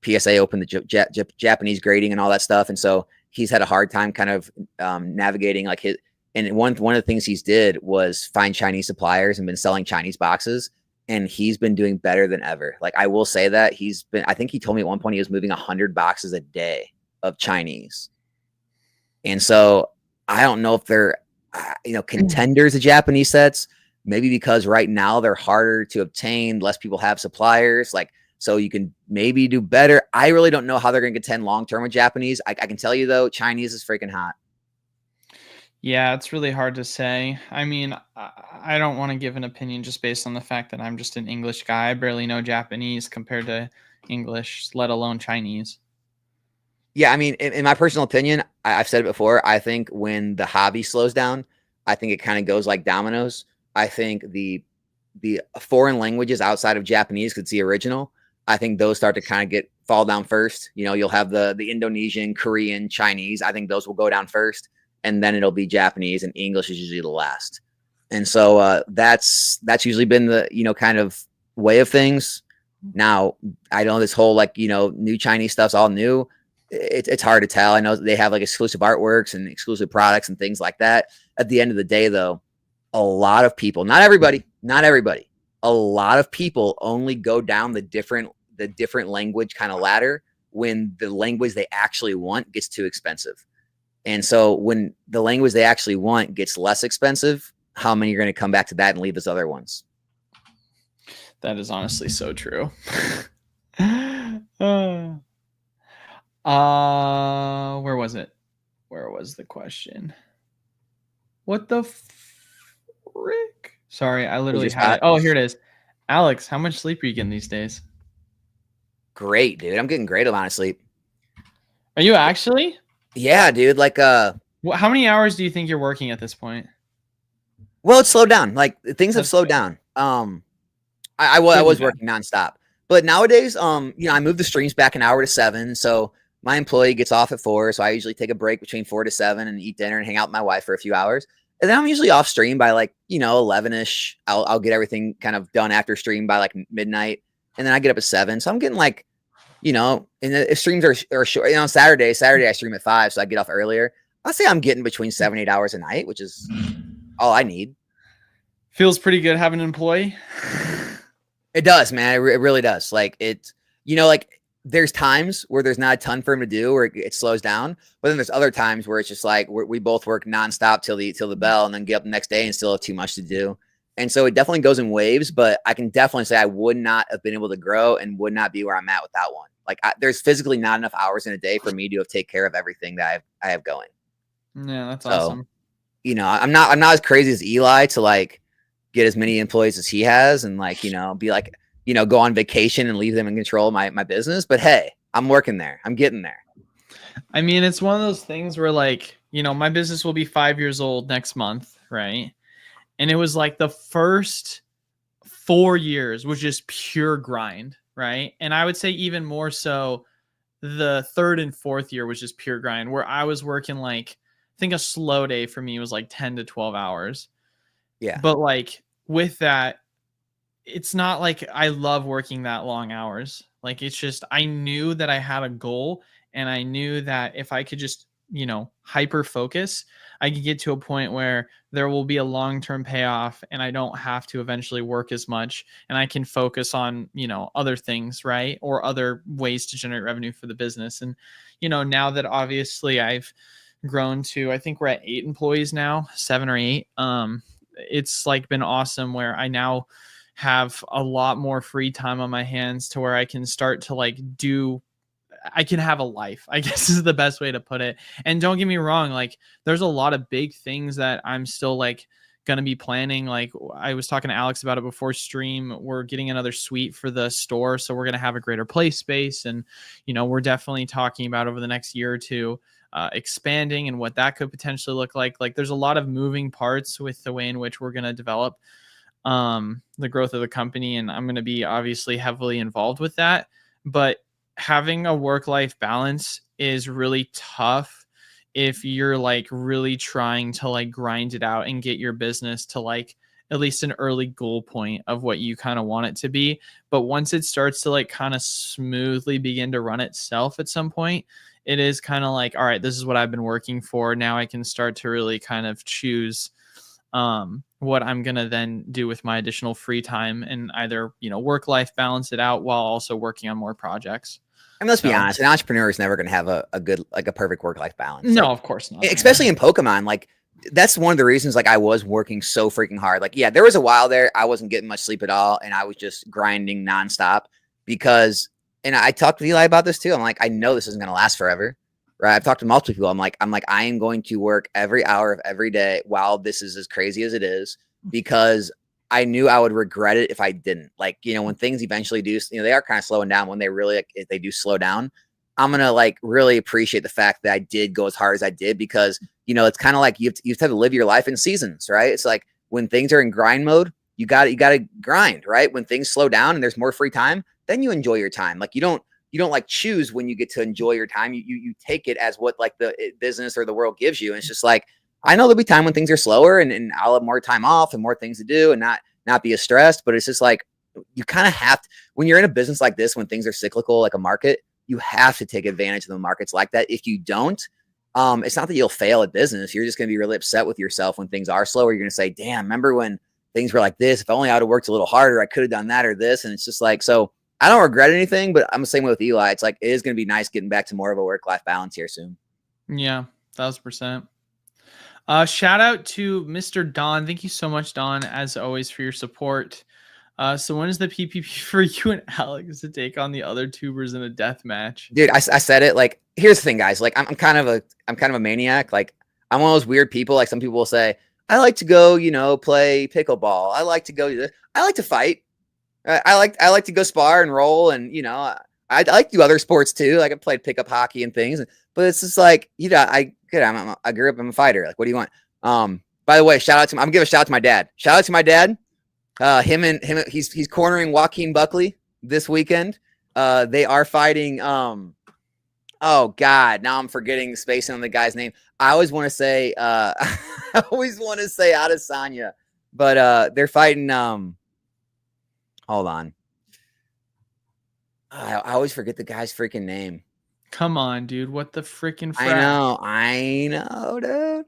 PSA opened the Japanese grading and all that stuff, and so he's had a hard time kind of navigating like his. And one of the things he's did was find Chinese suppliers and been selling Chinese boxes, and he's been doing better than ever. Like I will say that I think he told me at one point he was moving 100 boxes a day of Chinese, and so I don't know if they're, you know, contenders of Japanese sets, maybe because right now they're harder to obtain. Less people have suppliers, like, so you can maybe do better. I really don't know how they're going to contend long-term with Japanese. I can tell you though, Chinese is freaking hot. Yeah, it's really hard to say. I mean, I don't want to give an opinion just based on the fact that I'm just an English guy. I barely know Japanese compared to English, let alone Chinese. Yeah, I mean, in my personal opinion, I've said it before. I think when the hobby slows down, I think it kind of goes like dominoes. I think the foreign languages outside of Japanese, because it's the original, I think those start to kind of fall down first. You know, you'll have the Indonesian, Korean, Chinese. I think those will go down first, and then it'll be Japanese, and English is usually the last. And so that's usually been the, you know, kind of way of things. Now, I know this whole like, you know, new Chinese stuff's all new. It's hard to tell. I know they have like exclusive artworks and exclusive products and things like that. At the end of the day, though, a lot of people, not everybody, a lot of people only go down the different language kind of ladder when the language they actually want gets too expensive. And so when the language they actually want gets less expensive, how many are going to come back to that and leave those other ones? That is honestly so true. Where was it? Where was the question? What the frick? Sorry, I literally had it. Oh, here it is. Alex, how much sleep are you getting these days? Great, dude. I'm getting great amount of sleep. Are you actually? Yeah, dude. Like, How many hours do you think you're working at this point? well, it's slowed down. Like things have That's slowed good. down. I Good and was bad. working nonstop, but nowadays, I moved the streams back an hour to 7. So my employee gets off at 4. So I usually take a break between 4 to 7 and eat dinner and hang out with my wife for a few hours. And then I'm usually off stream by like, 11 ish. I'll get everything kind of done after stream by like midnight. And then I get up at 7. So I'm getting like, and if streams are short, Saturday I stream at 5. So I get off earlier. I'll say I'm getting between 7 and 8 hours a night, which is all I need. Feels pretty good having an employee. It does, man. It really does. Like like there's times where there's not a ton for him to do, where it slows down. But then there's other times where it's just like we both work nonstop till the bell, and then get up the next day and still have too much to do. And so it definitely goes in waves. But I can definitely say I would not have been able to grow and would not be where I'm at without one. Like there's physically not enough hours in a day for me to take care of everything that I have going. Yeah, that's So, awesome. I'm not as crazy as Eli to like get as many employees as he has and like, be like, go on vacation and leave them in control of my business. But hey, I'm working there. I'm getting there. I mean, it's one of those things where like, my business will be 5 years old next month, right? And it was like the first 4 years was just pure grind, right? And I would say even more so the third and fourth year was just pure grind, where I was working like, I think a slow day for me was like 10 to 12 hours. Yeah. But like with that, it's not like I love working that long hours. Like it's just I knew that I had a goal, and I knew that if I could just, hyper focus, I could get to a point where there will be a long-term payoff, and I don't have to eventually work as much, and I can focus on, other things, right? Or other ways to generate revenue for the business. And now that obviously I've grown to, I think we're at 8 employees now, 7 or 8. It's like been awesome where I now have a lot more free time on my hands to where I can start to like I can have a life, I guess is the best way to put it. And don't get me wrong, like there's a lot of big things that I'm still like going to be planning. Like I was talking to Alex about it before stream. We're getting another suite for the store. So we're going to have a greater play space. And, we're definitely talking about over the next year or two, expanding and what that could potentially look like. Like there's a lot of moving parts with the way in which we're going to develop the growth of the company, and I'm going to be obviously heavily involved with that. But having a work-life balance is really tough if you're like really trying to like grind it out and get your business to like at least an early goal point of what you kind of want it to be. But once it starts to like kind of smoothly begin to run itself at some point, it is kind of like, all right, this is what I've been working for. Now I can start to really kind of choose what I'm going to then do with my additional free time, and either, work life balance it out while also working on more projects. I mean, let's be So, honest. An entrepreneur is never going to have a good, like a perfect work-life balance. no, Like, of course not. especially in Pokemon, like that's one of the reasons, like I was working so freaking hard. Like, yeah, there was a while there I wasn't getting much sleep at all. And I was just grinding nonstop because, and I talked to Eli about this too. I'm like, I know this isn't going to last forever. Right. I've talked to multiple people. I am going to work every hour of every day while this is as crazy as it is, because I knew I would regret it if I didn't. Like, when things eventually do, they are kind of slowing down. When they really, like, if they do slow down, I'm going to like really appreciate the fact that I did go as hard as I did, because, it's kind of like you have to live your life in seasons, right? It's like when things are in grind mode, you got to grind, right? When things slow down and there's more free time, then you enjoy your time. Like you don't like choose when you get to enjoy your time. You take it as what like the business or the world gives you. And it's just like, I know there'll be time when things are slower and I'll have more time off and more things to do and not be as stressed. But it's just like, you kind of have to, when you're in a business like this, when things are cyclical, like a market, you have to take advantage of the markets like that. If you don't, it's not that you'll fail at business. You're just going to be really upset with yourself when things are slower. You're going to say, damn, remember when things were like this? If only I would have worked a little harder, I could have done that or this. And it's just like, so I don't regret anything, but I'm the same way with Eli. It's like, it is going to be nice getting back to more of a work-life balance here soon. Yeah, 1,000%. Shout out to Mr. Don. Thank you so much, Don, as always, for your support. So when is the PPP for you and Alex to take on the other tubers in a death match? Dude, I said it. Like, here's the thing, guys. Like, I'm kind of a maniac. Like, I'm one of those weird people. Like, some people will say, I like to go, play pickleball. I like to go. I like to fight. I like to go spar and roll, and I like to do other sports too. Like I played pickup hockey and things, but it's just like, you know, I grew up, I'm a fighter. Like, what do you want? By the way, shout out to, I'm gonna give a shout out to my dad. Shout out to my dad. He's cornering Joaquin Buckley this weekend. They are fighting, oh God, now I'm forgetting spacing on the guy's name. I always want to say, I always want to say Adesanya, but they're fighting, hold on. I always forget the guy's freaking name. Come on, dude. What the freaking I know, dude.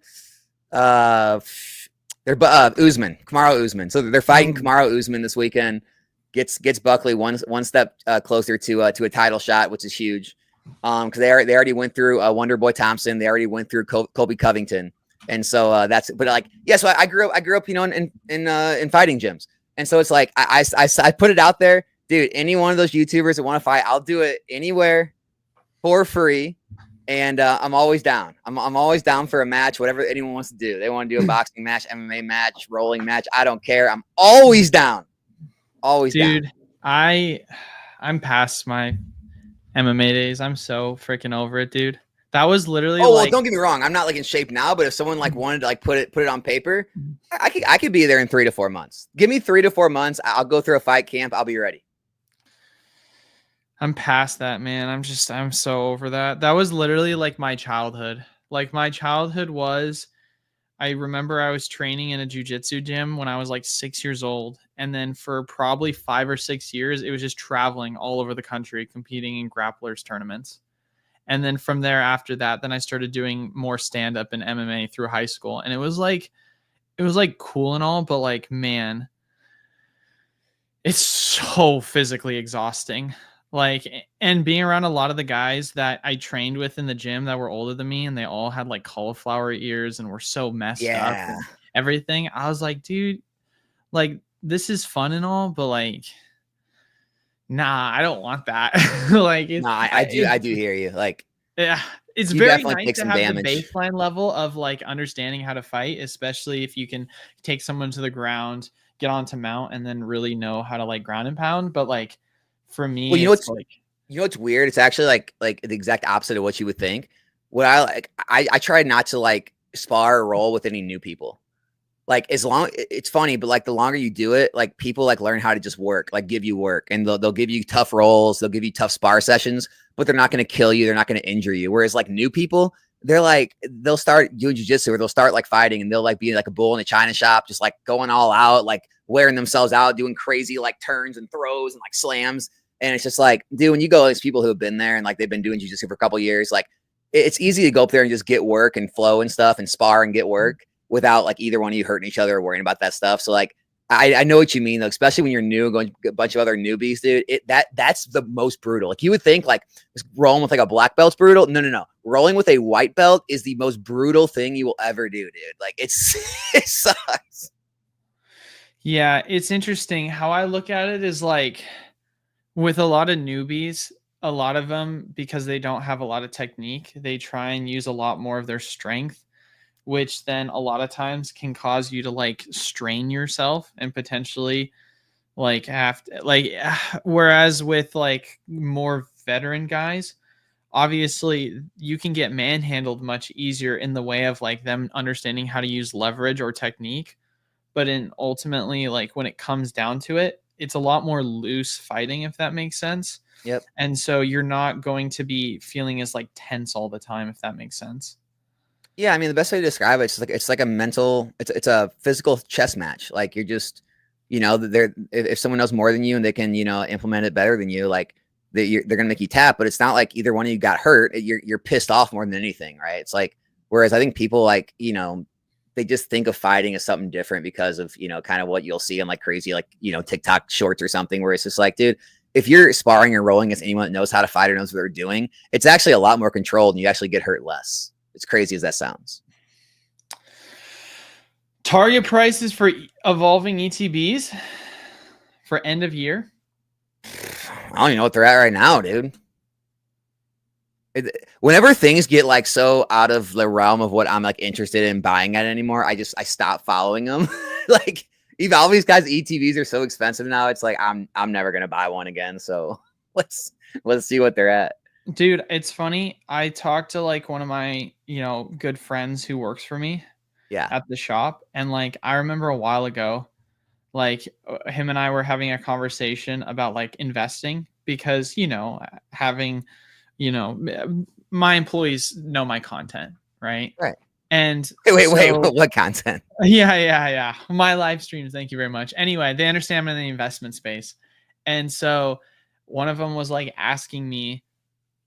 They're Usman, Kamaru Usman. So they're fighting Kamaru Usman this weekend. Gets Buckley one step closer to a title shot, which is huge. Because they already went through Wonder Boy Thompson. They already went through Colby Covington, and so that's. But like, yeah. So I grew up, you know, in fighting gyms, and so it's like I put it out there, dude. Any one of those YouTubers that want to fight, I'll do it anywhere for free. And I'm always down. I'm always down for a match, whatever anyone wants to do. They want to do a boxing match, MMA match, rolling match. I don't care. I'm always down. Always dude, down. I'm past my MMA days. I'm so freaking over it, dude. That was literally well, don't get me wrong. I'm not like in shape now, but if someone like wanted to like put it on paper, I could be there in 3 to 4 months. Give me 3 to 4 months. I'll go through a fight camp. I'll be ready. I'm past that, man. I'm so over that. That was literally like my childhood. Like my childhood was, I remember I was training in a jiu-jitsu gym when I was like 6 years old. And then for probably 5 or 6 years, it was just traveling all over the country, competing in grapplers tournaments. And then from there, after that, then I started doing more stand-up and MMA through high school. And it was like cool and all, but like, man, it's so physically exhausting. Like, and being around a lot of the guys that I trained with in the gym that were older than me, and they all had like cauliflower ears and were so messed up and everything. I was like, dude, like this is fun and all, but like, nah, I don't want that. Like, I do hear you. Like, yeah, it's very nice to have the baseline level of like understanding how to fight, especially if you can take someone to the ground, get onto mount, and then really know how to like ground and pound. But like, for me, well, you know what's weird? It's actually like the exact opposite of what you would think. What I try not to like spar or roll with any new people. Like it's funny, but like the longer you do it, like people like learn how to just work, like give you work, and they'll give you tough rolls, they'll give you tough spar sessions, but they're not going to kill you, they're not going to injure you. Whereas like new people, they'll start doing jiu-jitsu or they'll start like fighting, and they'll like be like a bull in a china shop, just like going all out, like wearing themselves out, doing crazy like turns and throws and like slams. And it's just like, dude, when you go, these people who have been there and like they've been doing jiu-jitsu for a couple of years, like it's easy to go up there and just get work and flow and stuff and spar and get work without like either one of you hurting each other or worrying about that stuff. So like, I know what you mean though, especially when you're new, going a bunch of other newbies, dude. That's the most brutal. Like you would think like rolling with like a black belt's brutal. No. Rolling with a white belt is the most brutal thing you will ever do, dude. Like it sucks. Yeah, it's interesting. How I look at it is like, with a lot of newbies, a lot of them, because they don't have a lot of technique, they try and use a lot more of their strength, which then a lot of times can cause you to like strain yourself and potentially like have to, like, whereas with like more veteran guys, obviously you can get manhandled much easier in the way of like them understanding how to use leverage or technique. But ultimately, like when it comes down to it, it's a lot more loose fighting, if that makes sense. Yep. And so you're not going to be feeling as like tense all the time, if that makes sense. Yeah, I mean the best way to describe it, it's like a mental, it's a physical chess match. Like you're just, you know, if someone knows more than you and they can, you know, implement it better than you, like they're gonna make you tap. But it's not like either one of you got hurt. You're pissed off more than anything, right? It's like, whereas I think people like, you know, they just think of fighting as something different because of, you know, kind of what you'll see on like crazy, like, you know, TikTok shorts or something, where it's just like, dude, if you're sparring or rolling against anyone that knows how to fight or knows what they're doing, it's actually a lot more controlled and you actually get hurt less. As crazy as that sounds. Target prices for evolving ETBs for end of year. I don't even know what they're at right now, dude. Whenever things get like so out of the realm of what I'm like interested in buying at anymore, I stop following them. Like even all these guys' ETBs are so expensive now. It's like I'm never gonna buy one again. So let's see what they're at. Dude, it's funny. I talked to like one of my, good friends who works for me Yeah. at the shop. And like, I remember a while ago, like him and I were having a conversation about like investing because, having, my employees know my content. Right. Right. And Wait, what content? Yeah. My live streams. Thank you very much. Anyway, they understand I'm in the investment space. And so one of them was like asking me,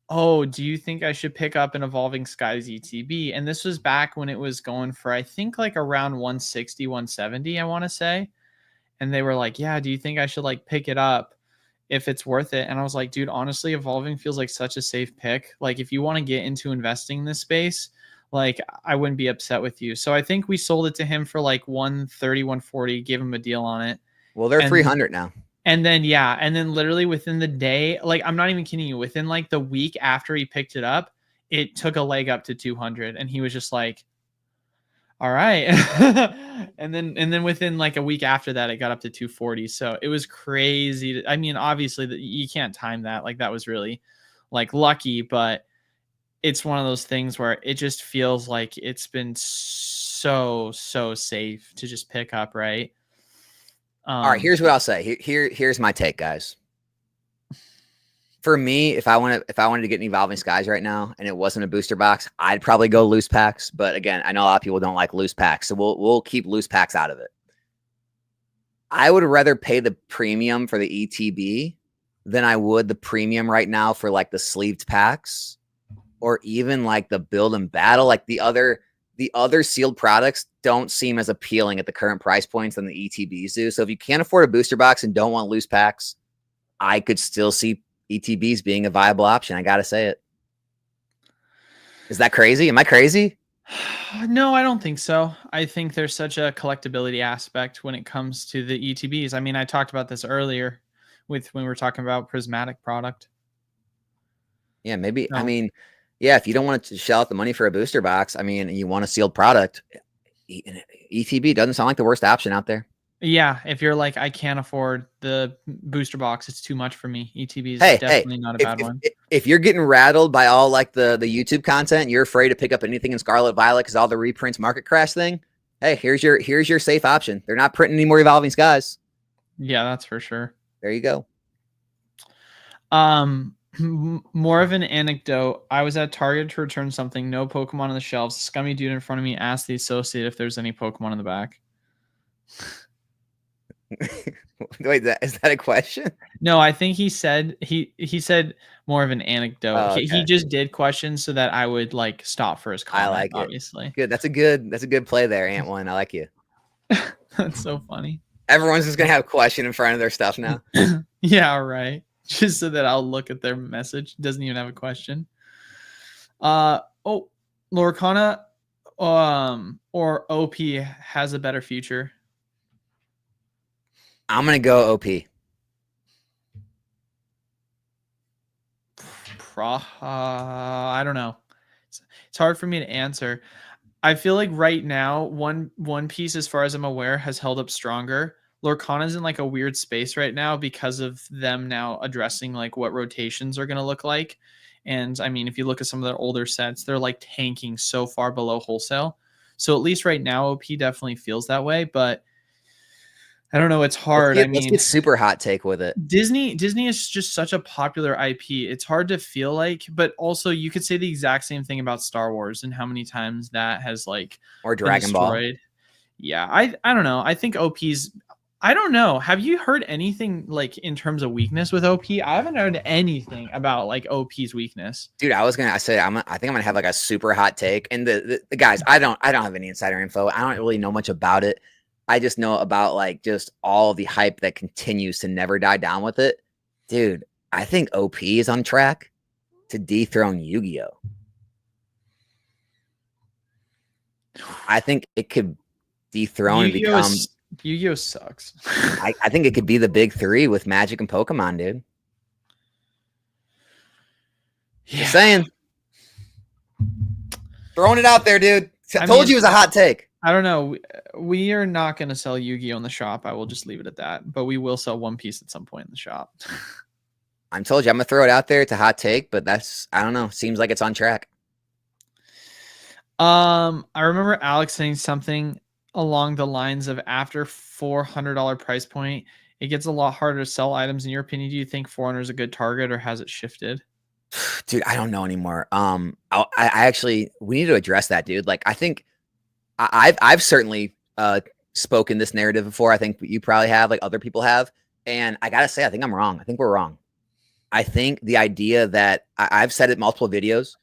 oh, do you think I should pick up an Evolving Skies ETB? And this was back when it was going for, I think, like around 160, 170, I want to say. And they were like, yeah, do you think I should like pick it up if it's worth it? And I was like, dude, honestly, Evolving feels like such a safe pick. Like if you want to get into investing in this space, like I wouldn't be upset with you. So I think we sold it to him for like 130, 140, gave him a deal on it. Well, they're 300 now. And then, literally within the day, like, I'm not even kidding you, within like the week after he picked it up, it took a leg up to 200. And he was just like, all right. and then within like a week after that, it got up to 240. So it was crazy. I mean, obviously you can't time that. Like that was really like lucky, but it's one of those things where it just feels like it's been so safe to just pick up. Right. All right, here's what I'll say. Here's my take, guys. For me, if I wanted to get an Evolving Skies right now and it wasn't a booster box, I'd probably go loose packs. But again, I know a lot of people don't like loose packs, so we'll keep loose packs out of it. I would rather pay the premium for the ETB than I would the premium right now for like the sleeved packs or even like the build and battle. Like the other sealed products don't seem as appealing at the current price points than the ETBs do. So if you can't afford a booster box and don't want loose packs, I could still see ETBs being a viable option. I got to say it. Is that crazy? Am I crazy? No, I don't think so. I think there's such a collectability aspect when it comes to the ETBs. I mean, I talked about this earlier when we were talking about Prismatic product. Yeah, maybe. No. I mean, yeah, if you don't want to shell out the money for a booster box, I mean, you want a sealed product, ETB doesn't sound like the worst option out there. Yeah, if you're like, I can't afford the booster box, it's too much for me. ETB is definitely not a bad one. If you're getting rattled by all like the YouTube content, you're afraid to pick up anything in Scarlet Violet because all the reprints market crash thing. Hey, here's your safe option. They're not printing any more Evolving Skies. Yeah, that's for sure. There you go. More of an anecdote. I was at Target to return something. No Pokemon on the shelves. A scummy dude in front of me asked the associate if there's any Pokemon in the back. Wait, is that a question? No, I think he said he said more of an anecdote. Oh, okay. He just did questions so that I would like stop for his comment. I like it. Obviously, good. That's a good play there, Ant One. I like you. That's so funny. Everyone's just gonna have a question in front of their stuff now. Yeah, right. Just so that I'll look at their message. Doesn't even have a question. Lorcana, or OP has a better future. I'm gonna go OP. I don't know. It's hard for me to answer. I feel like right now, One Piece, as far as I'm aware, has held up stronger. Lorcana's in like a weird space right now because of them now addressing like what rotations are going to look like. And I mean, if you look at some of their older sets, they're like tanking so far below wholesale. So at least right now, OP definitely feels that way, but I don't know. It's hard. Let's get super hot take with it. Disney is just such a popular IP. It's hard to feel like, but also you could say the exact same thing about Star Wars and how many times that has like or Dragon Ball. Yeah, I don't know. I think OP's. I don't know. Have you heard anything like in terms of weakness with OP? I haven't heard anything about like OP's weakness. Dude, I think I'm gonna have like a super hot take. And the guys, I don't have any insider info. I don't really know much about it. I just know about like just all the hype that continues to never die down with it. Dude, I think OP is on track to dethrone Yu-Gi-Oh! I think it could dethrone and become... Yu-Gi-Oh! Sucks. I think it could be the big three with Magic and Pokemon, dude. Yeah. Just saying. Throwing it out there, dude. I told you it was a hot take. I don't know. We are not going to sell Yu-Gi-Oh! In the shop. I will just leave it at that. But we will sell One Piece at some point in the shop. I'm told you, I'm gonna throw it out there. It's a hot take, but that's, I don't know. Seems like it's on track. I remember Alex saying something along the lines of after $400 price point, it gets a lot harder to sell items. In your opinion, do you think 400 is a good target, or has it shifted? Dude, I don't know anymore. I actually, we need to address that, dude. Like, I think I've certainly spoken this narrative before. I think you probably have, like other people have, and I gotta say, I think I'm wrong. I think we're wrong. I think the idea that I've said it multiple videos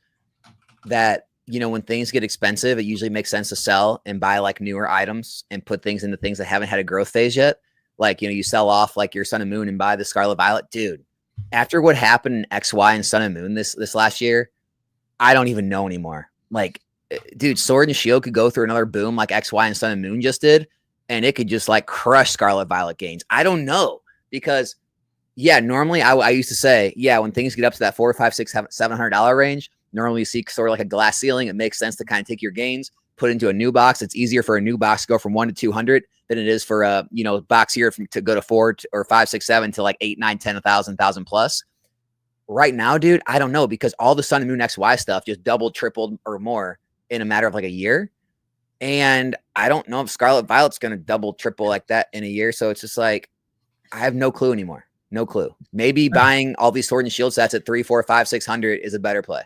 that, you know, when things get expensive, it usually makes sense to sell and buy like newer items and put things into things that haven't had a growth phase yet. Like, you know, you sell off like your Sun and Moon and buy the Scarlet Violet. Dude, after what happened in XY and Sun and Moon this last year, I don't even know anymore. Like, dude, Sword and Shield could go through another boom like XY and Sun and Moon just did, and it could just like crush Scarlet Violet gains. I don't know, because yeah, normally I used to say, yeah, when things get up to that $400, $500, $600, $700 range, normally you see sort of like a glass ceiling. It makes sense to kind of take your gains, put into a new box. It's easier for a new box to go from 1 to 200 than it is for a, you know, box here to go to 4 or 5, 6, 7 to like 8, 9, 10, 1,000 plus. Right now, dude, I don't know, because all the Sun and Moon XY stuff just doubled, tripled, or more in a matter of like a year. And I don't know if Scarlet Violet's going to double, triple like that in a year. So it's just like, I have no clue anymore. No clue. Maybe buying all these Sword and Shield sets at 3, 4, 5, 600 is a better play.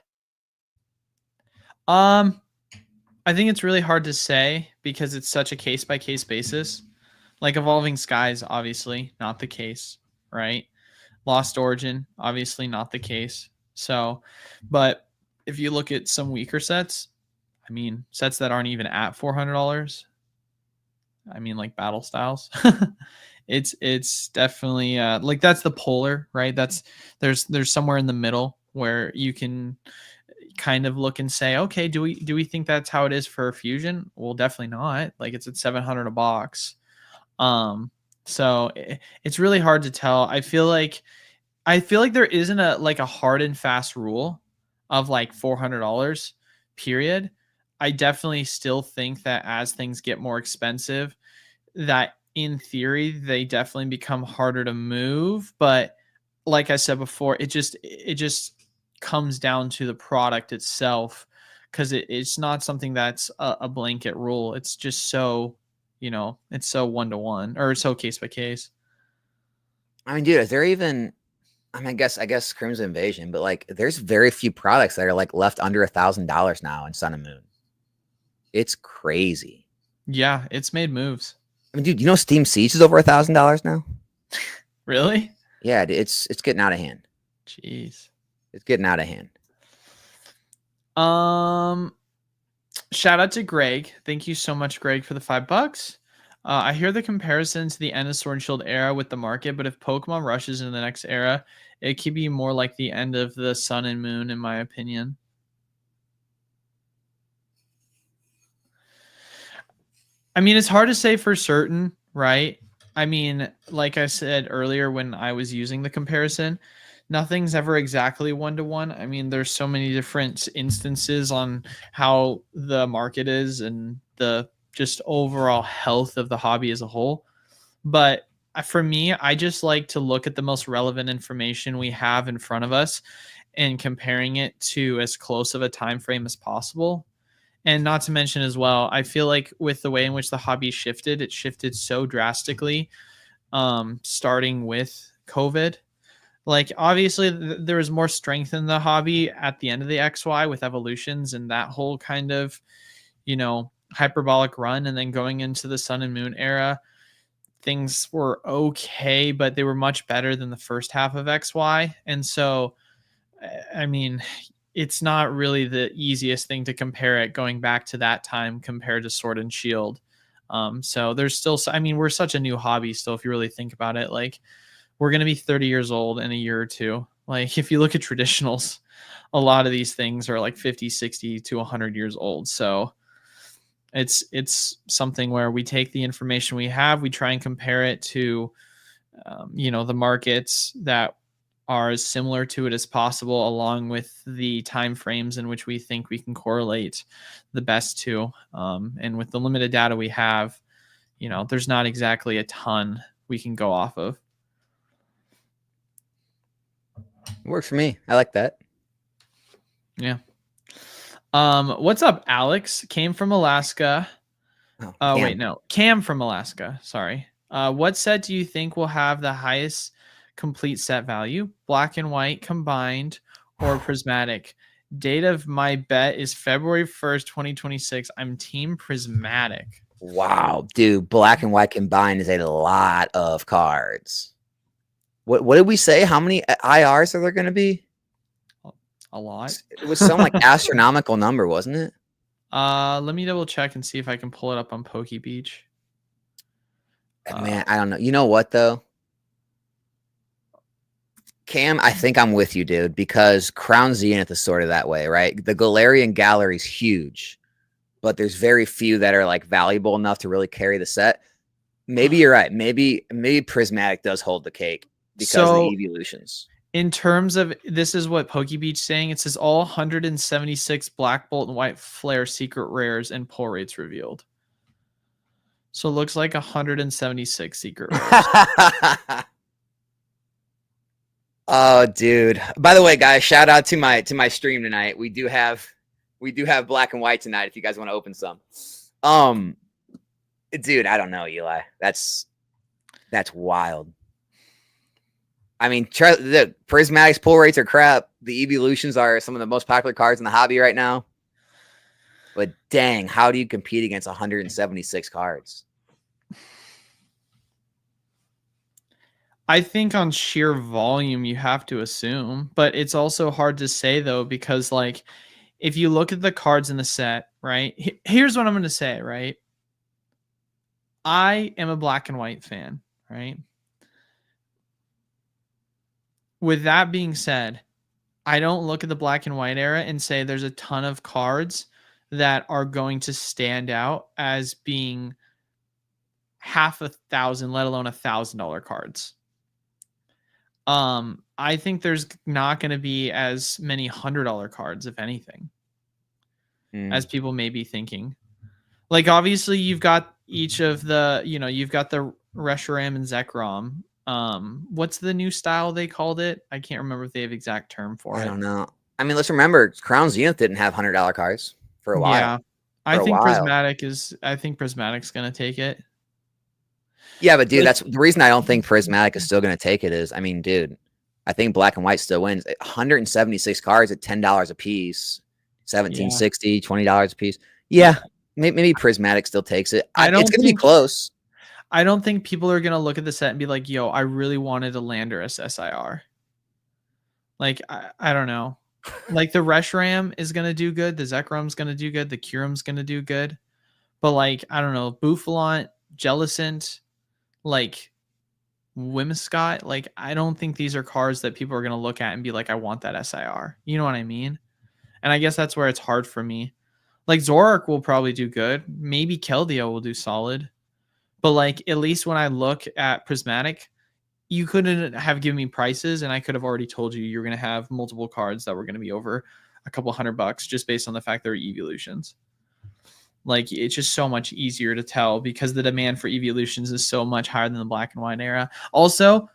I think it's really hard to say because it's such a case by case basis. Like Evolving Skies, obviously not the case, right? Lost Origin, obviously not the case. So, but if you look at some weaker sets, I mean, sets that aren't even at $400, I mean, like Battle Styles, it's definitely like that's the polar, right? That's there's somewhere in the middle where you can kind of look and say, okay, do we think that's how it is for Fusion? Well, definitely not. Like it's at 700 a box. So it's really hard to tell. I feel like there isn't a hard and fast rule of like $400 period. I definitely still think that as things get more expensive, that in theory they definitely become harder to move, but like I said before, it just comes down to the product itself, because it's not something that's a blanket rule. It's just so, it's so one to one, or so case by case. I mean, dude, is there even, I mean, I guess Crimson Invasion, but like there's very few products that are like left under $1,000 now in Sun and Moon. It's crazy. Yeah, it's made moves. I mean, dude, you know Steam Siege is over $1,000 now? Really? Yeah, it's getting out of hand. Jeez. It's getting out of hand. Shout out to Greg. Thank you so much, Greg, for the $5. I hear the comparison to the end of Sword and Shield era with the market, but if Pokemon rushes into the next era, it could be more like the end of the Sun and Moon, in my opinion. I mean, it's hard to say for certain, right? I mean, like I said earlier when I was using the comparison, nothing's ever exactly one to one. I mean, there's so many different instances on how the market is and the just overall health of the hobby as a whole. But for me, I just like to look at the most relevant information we have in front of us and comparing it to as close of a time frame as possible. And not to mention as well, I feel like with the way in which the hobby shifted, it shifted so drastically, starting with COVID. Like obviously there was more strength in the hobby at the end of the XY with evolutions and that whole kind of, hyperbolic run. And then going into the Sun and Moon era, things were okay, but they were much better than the first half of XY. And so, I mean, it's not really the easiest thing to compare it going back to that time compared to Sword and Shield. So there's still, I mean, we're such a new hobby still, if you really think about it. Like, we're going to be 30 years old in a year or two. Like, if you look at traditionals, a lot of these things are like 50, 60 to 100 years old. So it's something where we take the information we have, we try and compare it to, the markets that are as similar to it as possible, along with the time frames in which we think we can correlate the best to. And with the limited data we have, there's not exactly a ton we can go off of. Works for me. I like that. Yeah. What's up, Alex? Came from Alaska. Oh, Wait, no. Cam from Alaska. Sorry. What set do you think will have the highest complete set value? Black and white combined or prismatic? Date of my bet is February 1st, 2026. I'm team prismatic. Wow, dude, black and white combined is a lot of cards. What did we say? How many IRs are there going to be? A lot. It was some like astronomical number, wasn't it? Let me double check and see if I can pull it up on Poke Beach. Man, I don't know. You know what though? Cam, I think I'm with you, dude, because Crown Zenith is sort of that way, right? The Galarian Gallery is huge, but there's very few that are like valuable enough to really carry the set. Maybe you're right. Maybe Prismatic does hold the cake because of the evolutions. In terms of, this is what Pokebeach saying. It says all 176 Black Bolt and White Flare secret rares and pull rates revealed. So it looks like 176 secret rares. Oh, dude. By the way, guys, shout out to my stream tonight. We do have black and white tonight if you guys want to open some. Dude, I don't know, Eli. That's wild. I mean, the Prismatic's pull rates are crap. The evolutions are some of the most popular cards in the hobby right now. But dang, how do you compete against 176 cards? I think on sheer volume, you have to assume, but it's also hard to say though, because like, if you look at the cards in the set, right? Here's what I'm going to say, right? I am a black and white fan, right? With that being said, I don't look at the black and white era and say there's a ton of cards that are going to stand out as being half $1,000, let alone $1,000 cards. I think there's not going to be as many $100 cards, if anything, as people may be thinking. Like, obviously, you've got each of the, you've got the Reshiram and Zekrom. What's the new style they called it? I can't remember if they have exact term for it. I don't know. I mean, let's remember, Crown Zenith didn't have $100 cards for a while. Yeah, I think Prismatic's going to take it. Yeah, but dude, that's the reason I don't think Prismatic is still going to take it is, I mean, dude, I think black and white still wins. 176 cards at $10 a piece, $17.60, $20 a piece. Yeah, maybe Prismatic still takes it. It's going to be close. I don't think people are going to look at the set and be like, yo, I really wanted a Landorus SIR. Like, I don't know. Like, the Reshiram is going to do good. The Zekrom's going to do good. The Kyurem's going to do good. But, like, I don't know. Bouffalant, Jellicent, like, Whimsicott. Like, I don't think these are cards that people are going to look at and be like, I want that SIR. You know what I mean? And I guess that's where it's hard for me. Like, Zoroark will probably do good. Maybe Keldeo will do solid. But, like, at least when I look at Prismatic, you couldn't have given me prices, and I could have already told you you're going to have multiple cards that were going to be over a couple $100 just based on the fact they're evolutions. Like, it's just so much easier to tell because the demand for evolutions is so much higher than the black and white era. Also,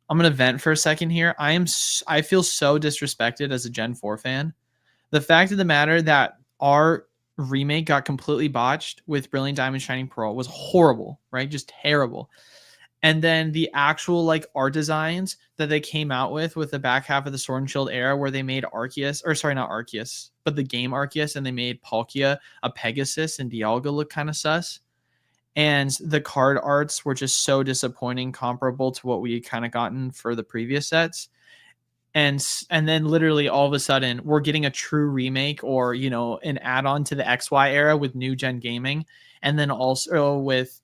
I'm going to vent for a second here. I feel so disrespected as a Gen 4 fan. The fact of the matter that our remake got completely botched with Brilliant Diamond Shining Pearl was horrible, right? Just terrible. And then the actual like art designs that they came out with the back half of the Sword and Shield era, where they made Arceus, or sorry, not Arceus, but the game Arceus, and they made Palkia a Pegasus and Dialga look kind of sus. And the card arts were just so disappointing, comparable to what we had kind of gotten for the previous sets. And then literally all of a sudden we're getting a true remake or, an add-on to the XY era with new gen gaming. And then also with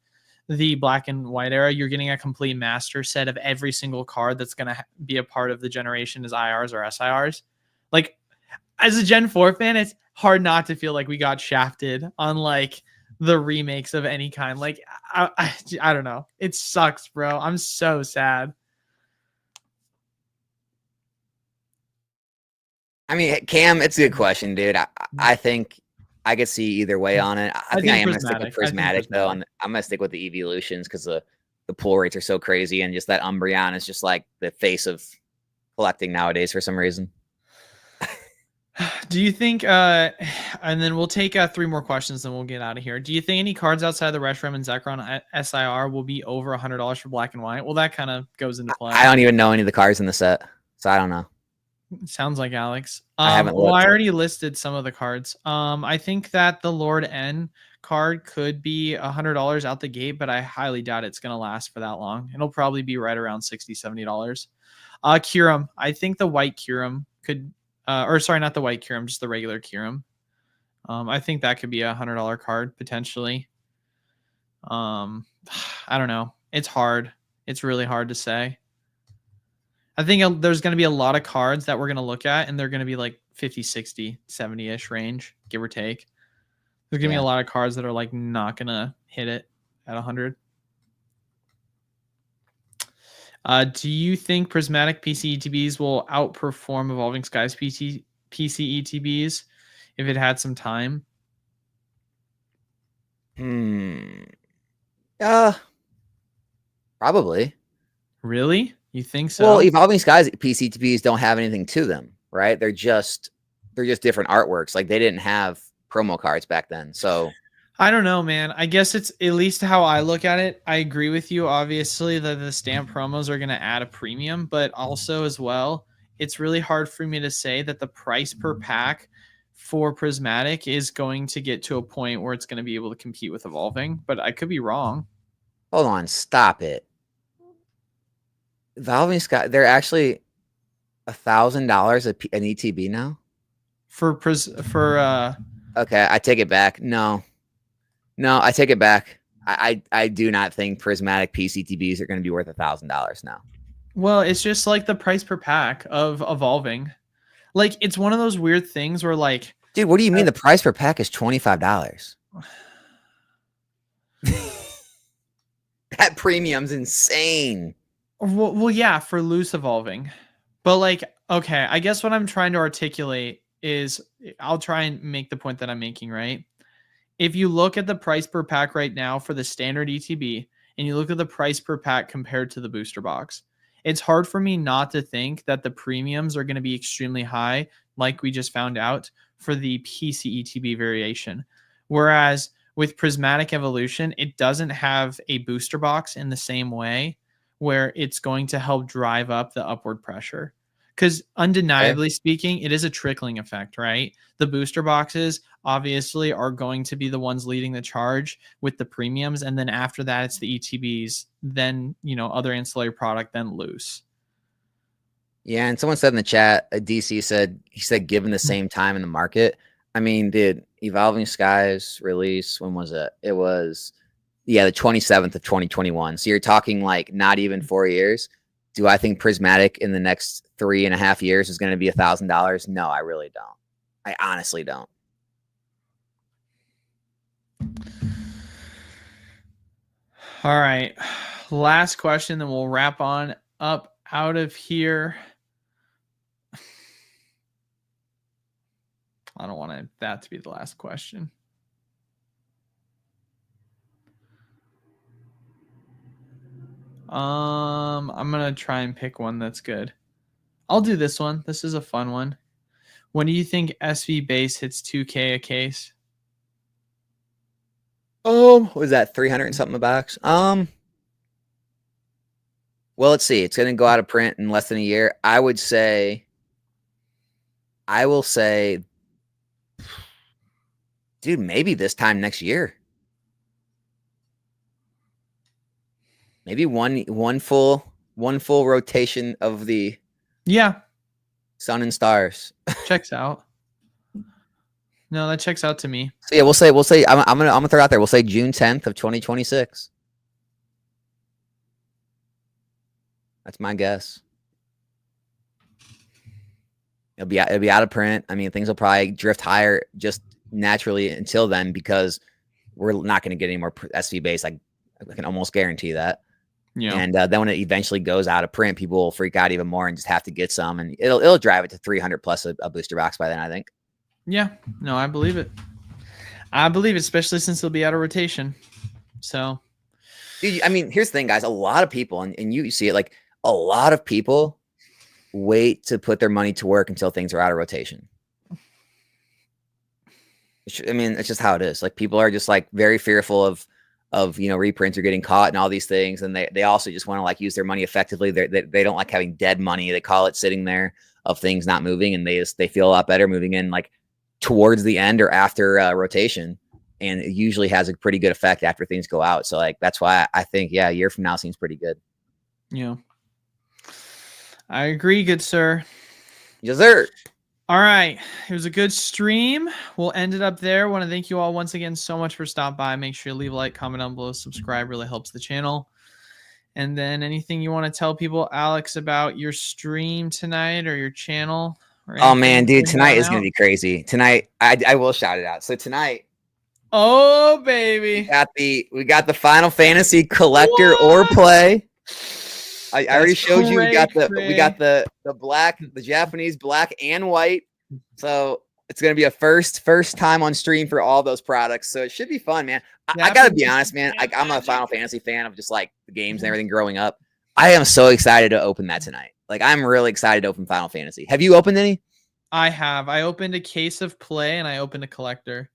the black and white era, you're getting a complete master set of every single card that's going to be a part of the generation as IRs or SIRs. Like, as a Gen 4 fan, it's hard not to feel like we got shafted on like the remakes of any kind. Like, I don't know. It sucks, bro. I'm so sad. I mean, Cam, it's a good question, dude. I think I could see either way on it. I think I am going to stick with Prismatic, though. And I'm going to stick with the evolutions because the pull rates are so crazy. And just that Umbreon is just like the face of collecting nowadays for some reason. Do you think and then we'll take 3 more questions, then we'll get out of here. Do you think any cards outside the Reshiram and Zekrom SIR will be over $100 for black and white? Well, that kind of goes into play. I don't even know any of the cards in the set, so I don't know. Sounds like Alex. I haven't Well, I looked. already listed some of the cards. I think that the Lord N card could be $100 out the gate, but I highly doubt it's going to last for that long. It'll probably be right around $60, $70. Kyurem. I think the white Kyurem could, or sorry, not the white Kyurem, just the regular Kyurem. I think that could be a $100 card potentially. I don't know. It's hard. It's really hard to say. I think there's going to be a lot of cards that we're going to look at, and they're going to be like 50, 60, 70-ish range, give or take. There's going to be a lot of cards that are like not going to hit it at 100. Do you think Prismatic PCETBs will outperform Evolving Skies PCETBs if it had some time? Probably. Really? You think so? Well, Evolving Skies PCTBs don't have anything to them, right? They're just different artworks. Like they didn't have promo cards back then. So I don't know, man. I guess it's at least how I look at it. I agree with you, obviously, that the stamp promos are going to add a premium, but also as well, it's really hard for me to say that the price per pack for Prismatic is going to get to a point where it's going to be able to compete with Evolving, but I could be wrong. Hold on, stop it. Evolving Sky, they're actually $1,000 an ETB now. Okay, I take it back. No, I take it back. I do not think Prismatic PCTBs are going to be worth $1,000 now. Well, it's just like the price per pack of Evolving. Like it's one of those weird things where like, dude, what do you mean the price per pack is $25? That premium's insane. Well, yeah, for loose Evolving. But like, okay, I guess what I'm trying to articulate is I'll try and make the point that I'm making, right? If you look at the price per pack right now for the standard ETB and you look at the price per pack compared to the booster box, it's hard for me not to think that the premiums are going to be extremely high, like we just found out for the PC ETB variation. Whereas with Prismatic Evolution, it doesn't have a booster box in the same way where it's going to help drive up the upward pressure. Because undeniably speaking, it is a trickling effect, right? The booster boxes obviously are going to be the ones leading the charge with the premiums. And then after that, it's the ETBs, then, other ancillary product, then loose. Yeah. And someone said in the chat, DC said, given the same time in the market. I mean, did Evolving Skies release, when was it? It was, the 27th of 2021. So you're talking like not even 4 years. Do I think Prismatic in the next 3.5 years is going to be $1,000? No, I really don't. I honestly don't. All right. Last question, then we'll wrap on up out of here. I don't want that to be the last question. I'm going to try and pick one that's good. I'll do this one. This is a fun one. When do you think SV base hits 2K a case? What was that, 300 and something a box? Well, let's see. It's going to go out of print in less than a year. I will say, dude, maybe this time next year. Maybe one full rotation of the Sun and Stars. Checks out. No, that checks out to me. So yeah, we'll say I'm gonna throw it out there. We'll say June 10th of 2026. That's my guess. It'll be out of print. I mean, things will probably drift higher just naturally until then, because we're not going to get any more SV base. I can almost guarantee that. Yeah. And then when it eventually goes out of print, people will freak out even more and just have to get some, and it'll drive it to 300 plus a booster box by then, I think. Yeah, no, I believe it. I believe it, especially since it'll be out of rotation. So, dude, I mean, here's the thing, guys. A lot of people, and you see it, like a lot of people wait to put their money to work until things are out of rotation. I mean, it's just how it is. Like people are just like very fearful of reprints are getting caught and all these things, and they also just want to like use their money effectively. They don't like having dead money. They call it sitting there of things not moving, and they feel a lot better moving in like towards the end or after rotation, and it usually has a pretty good effect after things go out. So like that's why I think a year from now seems pretty good. Yeah, I agree, good sir. Yes, sir. All right. It was a good stream. We'll end it up there. Want to thank you all once again so much for stopping by. Make sure you leave a like, comment down below, subscribe. Really helps the channel. And then anything you want to tell people, Alex, about your stream tonight or your channel? Or Oh man, dude, anything tonight is out? gonna be crazy. Tonight, I will shout it out. So tonight, oh baby, we got the Final Fantasy collector or play. I already showed you. We got the black, the Japanese black and white. So it's gonna be a first time on stream for all those products. So it should be fun, man. I gotta be honest, man. I'm a Final Fantasy fan of just like the games and everything growing up. I am so excited to open that tonight. Like I'm really excited to open Final Fantasy. Have you opened any? I have. I opened a case of play and I opened a collector.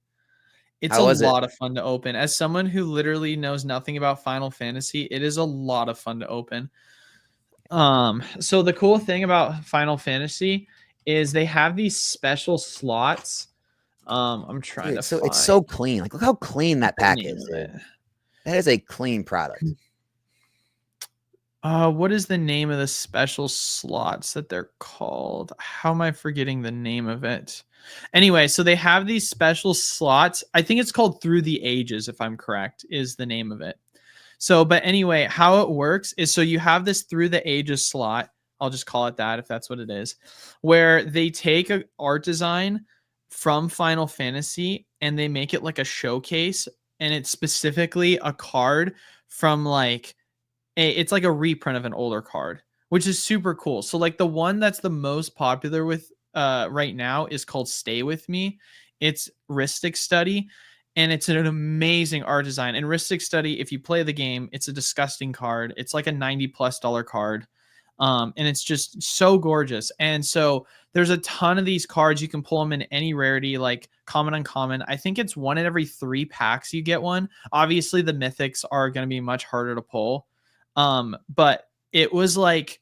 It's How a was it? lot of fun to open. As someone who literally knows nothing about Final Fantasy, it is a lot of fun to open. So the cool thing about Final Fantasy is they have these special slots. I'm trying to find it's so clean. Like look how clean that pack is. That is a clean product. What is the name of the special slots that they're called? How am I forgetting the name of it? Anyway, so they have these special slots. I think it's called Through the Ages, if I'm correct, is the name of it. So, but anyway, how it works is so you have this Through the Ages slot. I'll just call it that if that's what it is, where they take an art design from Final Fantasy and they make it like a showcase, and it's specifically a card from like it's like a reprint of an older card, which is super cool. So like the one that's the most popular with right now is called Stay With Me. It's Ristic Study, and it's an amazing art design. And Ristic Study, if you play the game, it's a disgusting card. It's like a $90+ card. And it's just so gorgeous. And so there's a ton of these cards. You can pull them in any rarity, like common, uncommon. I think it's 1 in every 3 packs you get one. Obviously, the mythics are going to be much harder to pull. But it was like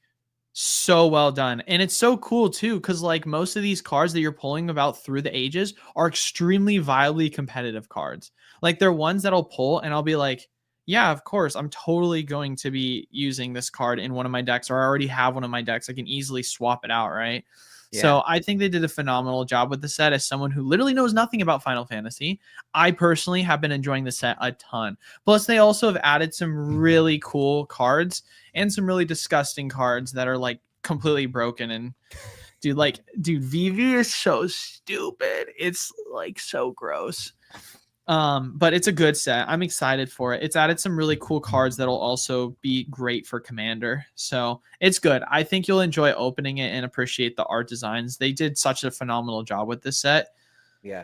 so well done. And it's so cool too, because like most of these cards that you're pulling about Through the Ages are extremely viably competitive cards. Like they're ones that I'll pull and I'll be like, yeah, of course, I'm totally going to be using this card in one of my decks, or I already have one of my decks. I can easily swap it out, right? Yeah. So I think they did a phenomenal job with the set. As someone who literally knows nothing about Final Fantasy, I personally have been enjoying the set a ton. Plus, they also have added some really cool cards and some really disgusting cards that are like completely broken. And dude, Vivi is so stupid. It's like so gross. But it's a good set. I'm excited for it. It's added some really cool cards that'll also be great for Commander. So it's good. I think you'll enjoy opening it and appreciate the art designs. They did such a phenomenal job with this set. Yeah.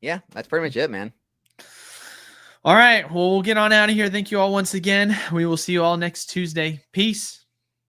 Yeah, that's pretty much it, man. All right. Well, we'll get on out of here. Thank you all once again. We will see you all next Tuesday. Peace.